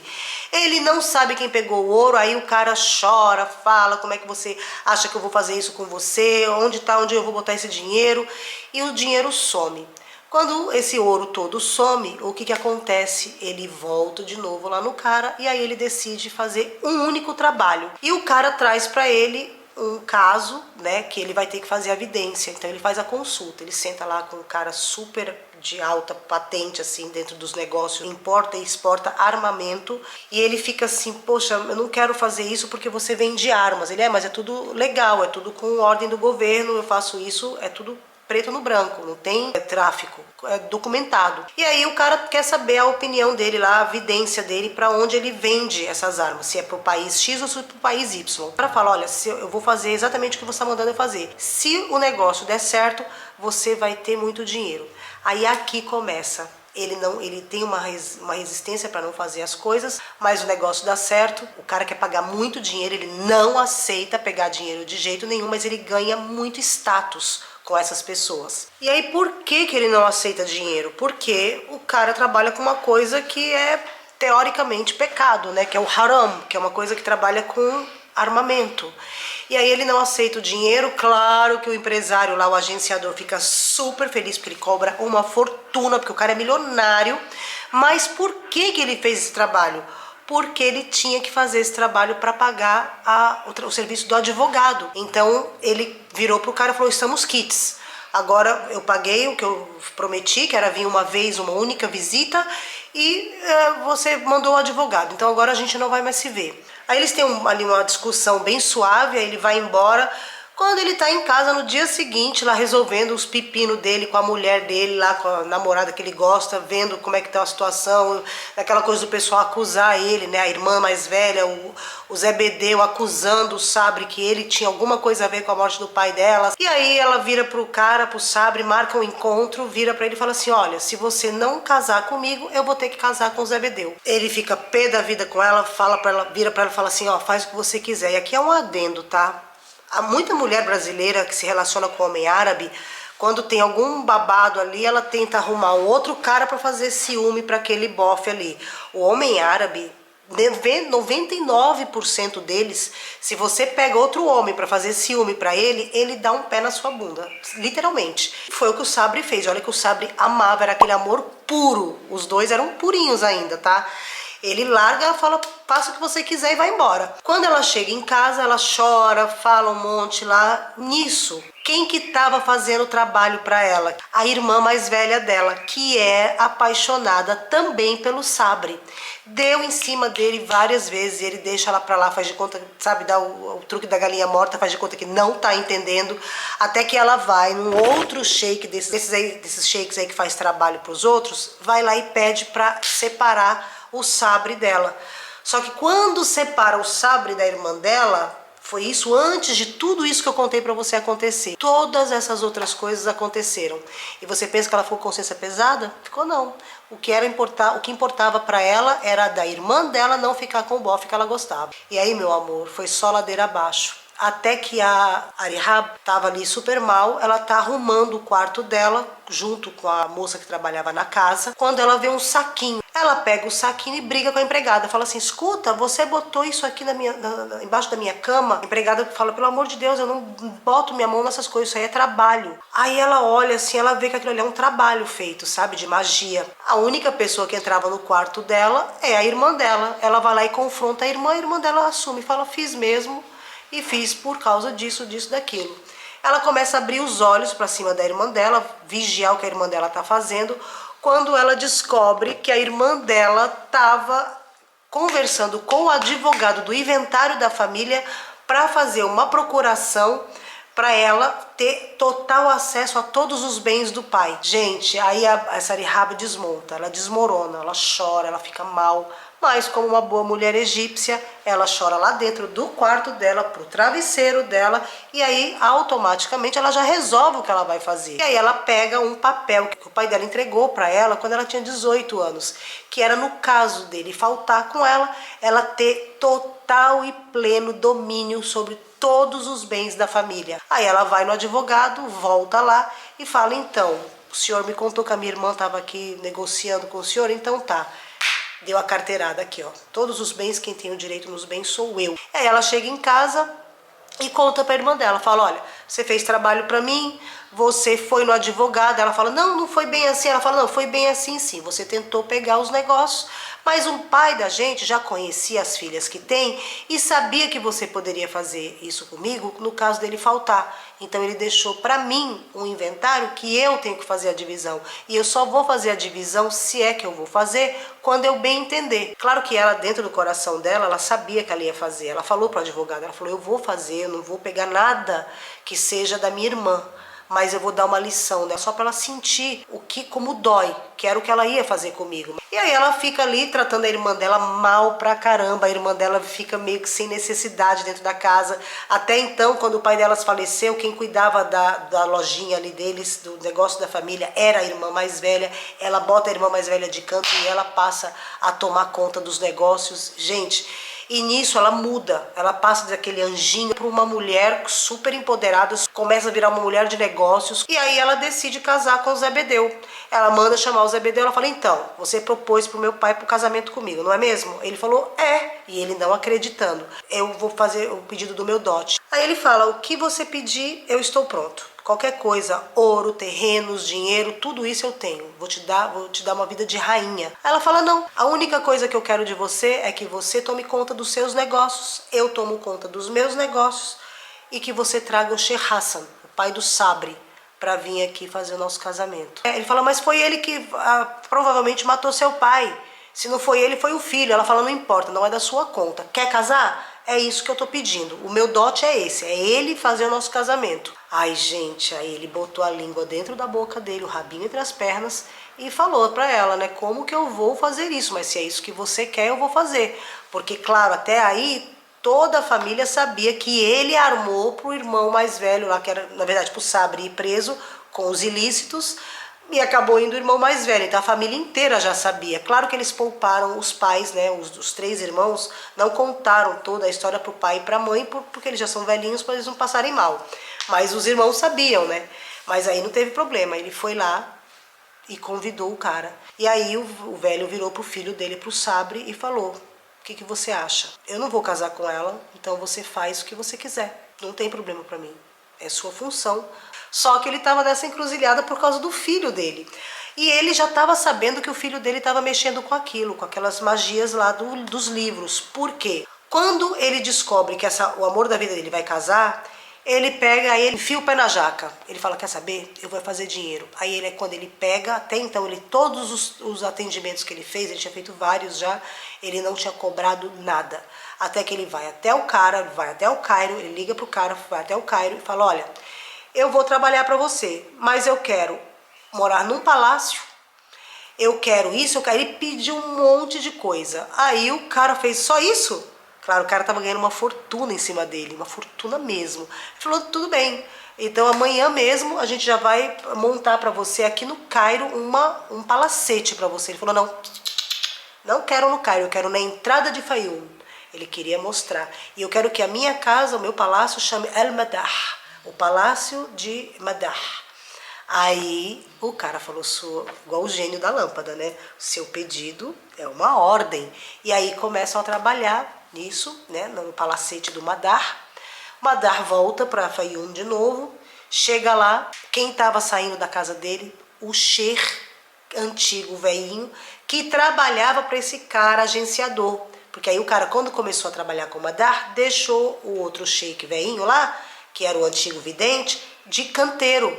Ele não sabe quem pegou o ouro, aí o cara chora, fala: como é que você acha que eu vou fazer isso com você? Onde eu vou botar esse dinheiro? E o dinheiro some. Quando esse ouro todo some, o que acontece? Ele volta de novo lá no cara, e aí ele decide fazer um único trabalho. E o cara traz para ele um caso, né, que ele vai ter que fazer a evidência. Então ele faz a consulta, ele senta lá com um cara super de alta patente, assim, dentro dos negócios, importa e exporta armamento, e ele fica assim, poxa, eu não quero fazer isso porque você vende armas. Ele, mas é tudo legal, é tudo com ordem do governo, eu faço isso, é tudo preto no branco, não tem tráfico, é documentado. E aí o cara quer saber a opinião dele lá, a evidência dele, para onde ele vende essas armas, se é pro país X ou se é pro país Y. O cara fala, olha, se eu vou fazer exatamente o que você está mandando eu fazer. Se o negócio der certo, você vai ter muito dinheiro. Aí aqui começa. Ele tem uma resistência para não fazer as coisas, mas o negócio dá certo, o cara quer pagar muito dinheiro, ele não aceita pegar dinheiro de jeito nenhum, mas ele ganha muito status com essas pessoas. E aí por que ele não aceita dinheiro? Porque o cara trabalha com uma coisa que é teoricamente pecado, né? Que é o haram, que é uma coisa que trabalha com armamento. E aí ele não aceita o dinheiro. Claro que o empresário lá, o agenciador, fica super feliz porque ele cobra uma fortuna, porque o cara é milionário. Mas por que ele fez esse trabalho? Porque ele tinha que fazer esse trabalho para pagar o serviço do advogado. Então ele virou pro cara e falou, estamos quites. Agora eu paguei o que eu prometi, que era vir uma vez, uma única visita, e você mandou o advogado. Então agora a gente não vai mais se ver. Aí eles têm ali uma discussão bem suave, aí ele vai embora. Quando ele tá em casa no dia seguinte, lá resolvendo os pepinos dele com a mulher dele, lá com a namorada que ele gosta, vendo como é que tá a situação, aquela coisa do pessoal acusar ele, né, a irmã mais velha, o Zé Bedeu acusando o Sabre que ele tinha alguma coisa a ver com a morte do pai dela. E aí ela vira pro cara, pro Sabre, marca um encontro, vira pra ele e fala assim, olha, se você não casar comigo, eu vou ter que casar com o Zé Bedeu. Ele fica pé da vida com ela, vira pra ela e fala assim, ó, faz o que você quiser. E aqui é um adendo, tá? Há muita mulher brasileira que se relaciona com homem árabe, quando tem algum babado ali, ela tenta arrumar um outro cara para fazer ciúme para aquele bofe ali. O homem árabe, 99% deles, se você pega outro homem para fazer ciúme para ele, ele dá um pé na sua bunda, literalmente. Foi o que o Sabre fez. Olha que o Sabre amava, era aquele amor puro. Os dois eram purinhos ainda, tá? Ele larga, fala, faça o que você quiser e vai embora. Quando ela chega em casa, ela chora, fala um monte lá. Nisso, quem que estava fazendo o trabalho para ela? A irmã mais velha dela, que é apaixonada também pelo Sabre. Deu em cima dele várias vezes, ele deixa ela pra lá, faz de conta, sabe, dá o truque da galinha morta, faz de conta que não tá entendendo, até que ela vai num outro sheik, desses sheiks aí que faz trabalho pros outros, vai lá e pede pra separar o Sabre dela. Só que quando separa o Sabre da irmã dela, foi isso antes de tudo isso que eu contei pra você acontecer. Todas essas outras coisas aconteceram. E você pensa que ela ficou com consciência pesada? Ficou não. O que importava pra ela era da irmã dela não ficar com o bofe que ela gostava. E aí, meu amor, foi só ladeira abaixo. Até que a Arihab tava ali super mal, ela tá arrumando o quarto dela, junto com a moça que trabalhava na casa, quando ela vê um saquinho. Ela pega o saquinho e briga com a empregada, fala assim, escuta, você botou isso aqui embaixo da minha cama? A empregada fala, pelo amor de Deus, eu não boto minha mão nessas coisas, isso aí é trabalho. Aí ela olha assim, ela vê que aquilo ali é um trabalho feito, sabe, de magia. A única pessoa que entrava no quarto dela é a irmã dela. Ela vai lá e confronta a irmã dela assume, fala, fiz mesmo. E fiz por causa disso, daquilo. Ela começa a abrir os olhos para cima da irmã dela, vigiar o que a irmã dela tá fazendo, quando ela descobre que a irmã dela estava conversando com o advogado do inventário da família para fazer uma procuração para ela ter total acesso a todos os bens do pai. Gente, aí essa Arihab desmonta, ela desmorona, ela chora, ela fica mal. Mas como uma boa mulher egípcia, ela chora lá dentro do quarto dela, pro travesseiro dela, e aí automaticamente ela já resolve o que ela vai fazer. E aí ela pega um papel que o pai dela entregou para ela quando ela tinha 18 anos, que era no caso dele faltar com ela ter total e pleno domínio sobre todos os bens da família. Aí ela vai no advogado, volta lá e fala, então, o senhor me contou que a minha irmã estava aqui negociando com o senhor, então tá. Deu a carteirada aqui, ó. Todos os bens, quem tem o direito nos bens sou eu. Aí ela chega em casa e conta pra irmã dela. Fala, olha, você fez trabalho pra mim, você foi no advogado. Ela fala, não foi bem assim. Ela fala, não, foi bem assim sim. Você tentou pegar os negócios, Mas o pai da gente já conhecia as filhas que tem e sabia que você poderia fazer isso comigo no caso dele faltar. Então ele deixou para mim um inventário que eu tenho que fazer a divisão. E eu só vou fazer a divisão, se é que eu vou fazer, quando eu bem entender. Claro que ela, dentro do coração dela, ela sabia que ela ia fazer. Ela falou para o advogado, ela falou, eu vou fazer, eu não vou pegar nada que seja da minha irmã. Mas eu vou dar uma lição, né? Só para ela sentir como dói, que era o que ela ia fazer comigo. E aí ela fica ali tratando a irmã dela mal pra caramba. A irmã dela fica meio que sem necessidade dentro da casa. Até então, quando o pai delas faleceu, quem cuidava da lojinha ali deles, do negócio da família, era a irmã mais velha. Ela bota a irmã mais velha de canto e ela passa a tomar conta dos negócios. Gente, e nisso ela muda, ela passa daquele anjinho para uma mulher super empoderada, começa a virar uma mulher de negócios. E aí ela decide casar com o Zebedeu. Ela manda chamar o Zebedeu, ela fala, então, você propôs pro meu pai pro casamento comigo, não é mesmo? Ele falou, é. E ele não acreditando, eu vou fazer o pedido do meu dote. Aí ele fala, o que você pedir, eu estou pronto. Qualquer coisa, ouro, terrenos, dinheiro, tudo isso eu tenho. Vou te dar uma vida de rainha. Aí ela fala, não, a única coisa que eu quero de você é que você tome conta dos seus negócios, eu tomo conta dos meus negócios e que você traga o Sheikh Hassan, o pai do Sabre, para vir aqui fazer o nosso casamento. Ele fala, mas foi ele que provavelmente matou seu pai. Se não foi ele, foi o filho. Ela fala, não importa, não é da sua conta. Quer casar? É isso que eu tô pedindo. O meu dote é esse, é ele fazer o nosso casamento. Ai, gente, aí ele botou a língua dentro da boca dele, o rabinho entre as pernas e falou pra ela, né, como que eu vou fazer isso? Mas se é isso que você quer, eu vou fazer. Porque, claro, até aí toda a família sabia que ele armou pro irmão mais velho lá, que era, na verdade, pro Sabre ir preso com os ilícitos, e acabou indo o irmão mais velho. Então a família inteira já sabia. Claro que eles pouparam os pais, né? Os três irmãos não contaram toda a história pro pai e pra mãe, porque eles já são velhinhos, para eles não passarem mal. Mas os irmãos sabiam, né? Mas aí não teve problema. Ele foi lá e convidou o cara. E aí o velho virou pro filho dele, pro Sabre, e falou, o que você acha? Eu não vou casar com ela, então você faz o que você quiser. Não tem problema pra mim. É sua função. Só que ele estava nessa encruzilhada por causa do filho dele. E ele já estava sabendo que o filho dele estava mexendo com aquilo, com aquelas magias lá dos livros. Por quê? Quando ele descobre que o amor da vida dele vai casar, ele pega, aí ele enfia o pé na jaca. Ele fala, quer saber? Eu vou fazer dinheiro. Aí quando ele pega, até então, todos os atendimentos que ele fez, ele tinha feito vários já, ele não tinha cobrado nada. Até que ele vai até o Cairo, ele liga pro cara, vai até o Cairo e fala, olha, eu vou trabalhar para você, mas eu quero morar num palácio, eu quero isso, eu quero... Ele pediu um monte de coisa. Aí o cara fez só isso? Claro, o cara tava ganhando uma fortuna em cima dele, uma fortuna mesmo. Ele falou, tudo bem, então amanhã mesmo a gente já vai montar para você aqui no Cairo um palacete para você. Ele falou, não quero no Cairo, eu quero na entrada de Fayum. Ele queria mostrar. E eu quero que a minha casa, o meu palácio, chame El Madah, o Palácio de Madah. Aí o cara falou, igual o gênio da lâmpada, né? Seu pedido é uma ordem. E aí começam a trabalhar nisso, né? No palacete do Madah. Madah volta para Fayum de novo. Chega lá, quem estava saindo da casa dele? O Sheikh antigo, velhinho, que trabalhava para esse cara agenciador. Porque aí o cara, quando começou a trabalhar com o Madah, deixou o outro Sheikh velhinho lá, que era o antigo vidente, de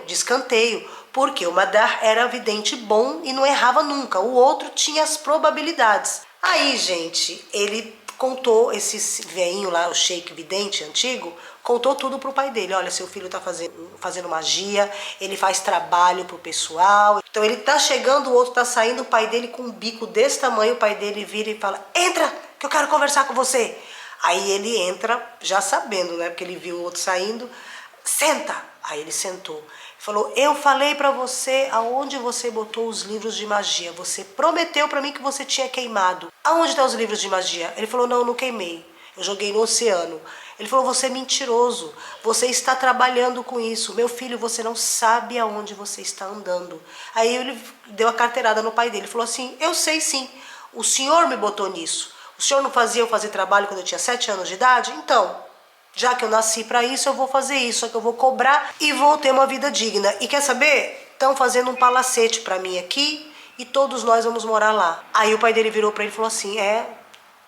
escanteio, porque o Madah era vidente bom e não errava nunca, o outro tinha as probabilidades. Aí, gente, ele contou, esse velhinho lá, o Sheikh vidente antigo, contou tudo pro pai dele. Olha, seu filho tá fazendo magia, ele faz trabalho pro pessoal. Então ele tá chegando, o outro tá saindo, o pai dele com um bico desse tamanho, o pai dele vira e fala, entra, que eu quero conversar com você. Aí ele entra, já sabendo, né, porque ele viu o outro saindo, senta. Aí ele sentou. Falou, eu falei pra você aonde você botou os livros de magia. Você prometeu pra mim que você tinha queimado. Aonde estão os livros de magia? Ele falou, não queimei. Eu joguei no oceano. Ele falou, você é mentiroso. Você está trabalhando com isso. Meu filho, você não sabe aonde você está andando. Aí ele deu a carteirada no pai dele. Ele falou assim, eu sei sim. O senhor me botou nisso. O senhor não fazia eu fazer trabalho quando eu tinha 7 anos de idade? Então, já que eu nasci para isso, eu vou fazer isso. Só que eu vou cobrar e vou ter uma vida digna. E quer saber? Estão fazendo um palacete para mim aqui e todos nós vamos morar lá. Aí o pai dele virou para ele e falou assim,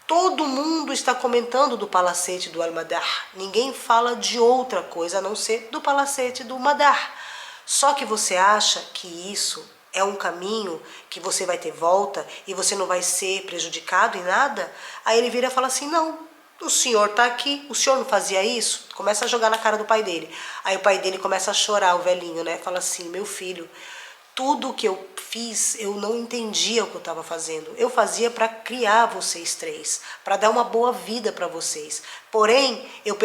todo mundo está comentando do palacete do Al-Madar. Ninguém fala de outra coisa a não ser do palacete do Madar. Só que você acha que isso é um caminho que você vai ter volta e você não vai ser prejudicado em nada? Aí ele vira e fala assim, não, o senhor está aqui, o senhor não fazia isso? Começa a jogar na cara do pai dele. Aí o pai dele começa a chorar, o velhinho, né? Fala assim, meu filho, tudo que eu fiz, eu não entendia o que eu estava fazendo. Eu fazia para criar vocês três, para dar uma boa vida para vocês. Porém, eu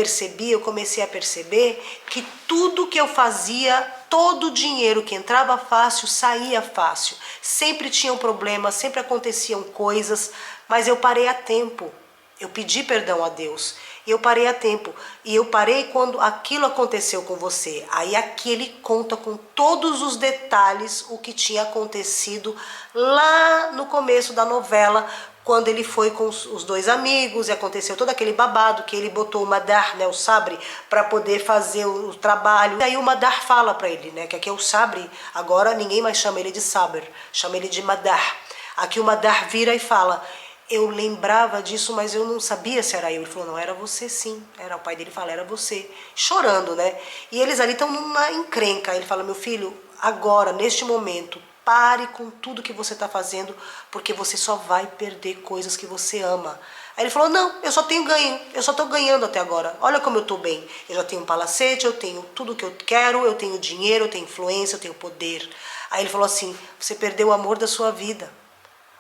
comecei a perceber que tudo que eu fazia, todo o dinheiro que entrava fácil, saía fácil. Sempre tinha um problema, sempre aconteciam coisas, mas eu parei a tempo. Eu pedi perdão a Deus e eu parei a tempo. E eu parei quando aquilo aconteceu com você. Aí aqui ele conta com todos os detalhes o que tinha acontecido lá no começo da novela, quando ele foi com os dois amigos e aconteceu todo aquele babado que ele botou o Madar, né, o Sabre, para poder fazer o trabalho. E aí o Madar fala para ele, né, que aqui é o Sabre, agora ninguém mais chama ele de Saber, chama ele de Madar. Aqui o Madar vira e fala, eu lembrava disso, mas eu não sabia se era eu. Ele falou, não, era você sim. O pai dele fala, era você. Chorando, né? E eles ali estão numa encrenca. Ele fala, meu filho, agora, neste momento, pare com tudo que você está fazendo, porque você só vai perder coisas que você ama. Aí ele falou, não, eu só tenho ganho, eu só estou ganhando até agora. Olha como eu estou bem. Eu já tenho um palacete, eu tenho tudo que eu quero, eu tenho dinheiro, eu tenho influência, eu tenho poder. Aí ele falou assim, você perdeu o amor da sua vida.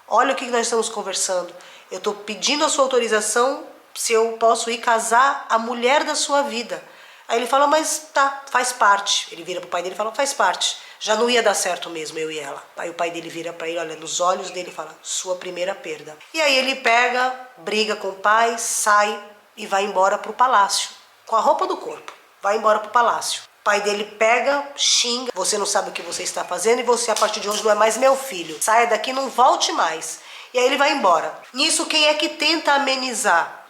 Olha o que nós estamos conversando. Eu estou pedindo a sua autorização se eu posso ir casar a mulher da sua vida. Aí ele fala, mas tá, faz parte. Ele vira pro pai dele e fala, faz parte. Já não ia dar certo mesmo, eu e ela. Aí o pai dele vira para ele, olha, nos olhos dele e fala, sua primeira perda. E aí ele pega, briga com o pai, sai e vai embora pro palácio. Com a roupa do corpo. Vai embora pro palácio. O pai dele pega, xinga, você não sabe o que você está fazendo e você a partir de hoje não é mais meu filho. Saia daqui, não volte mais. E aí ele vai embora. Nisso, quem é que tenta amenizar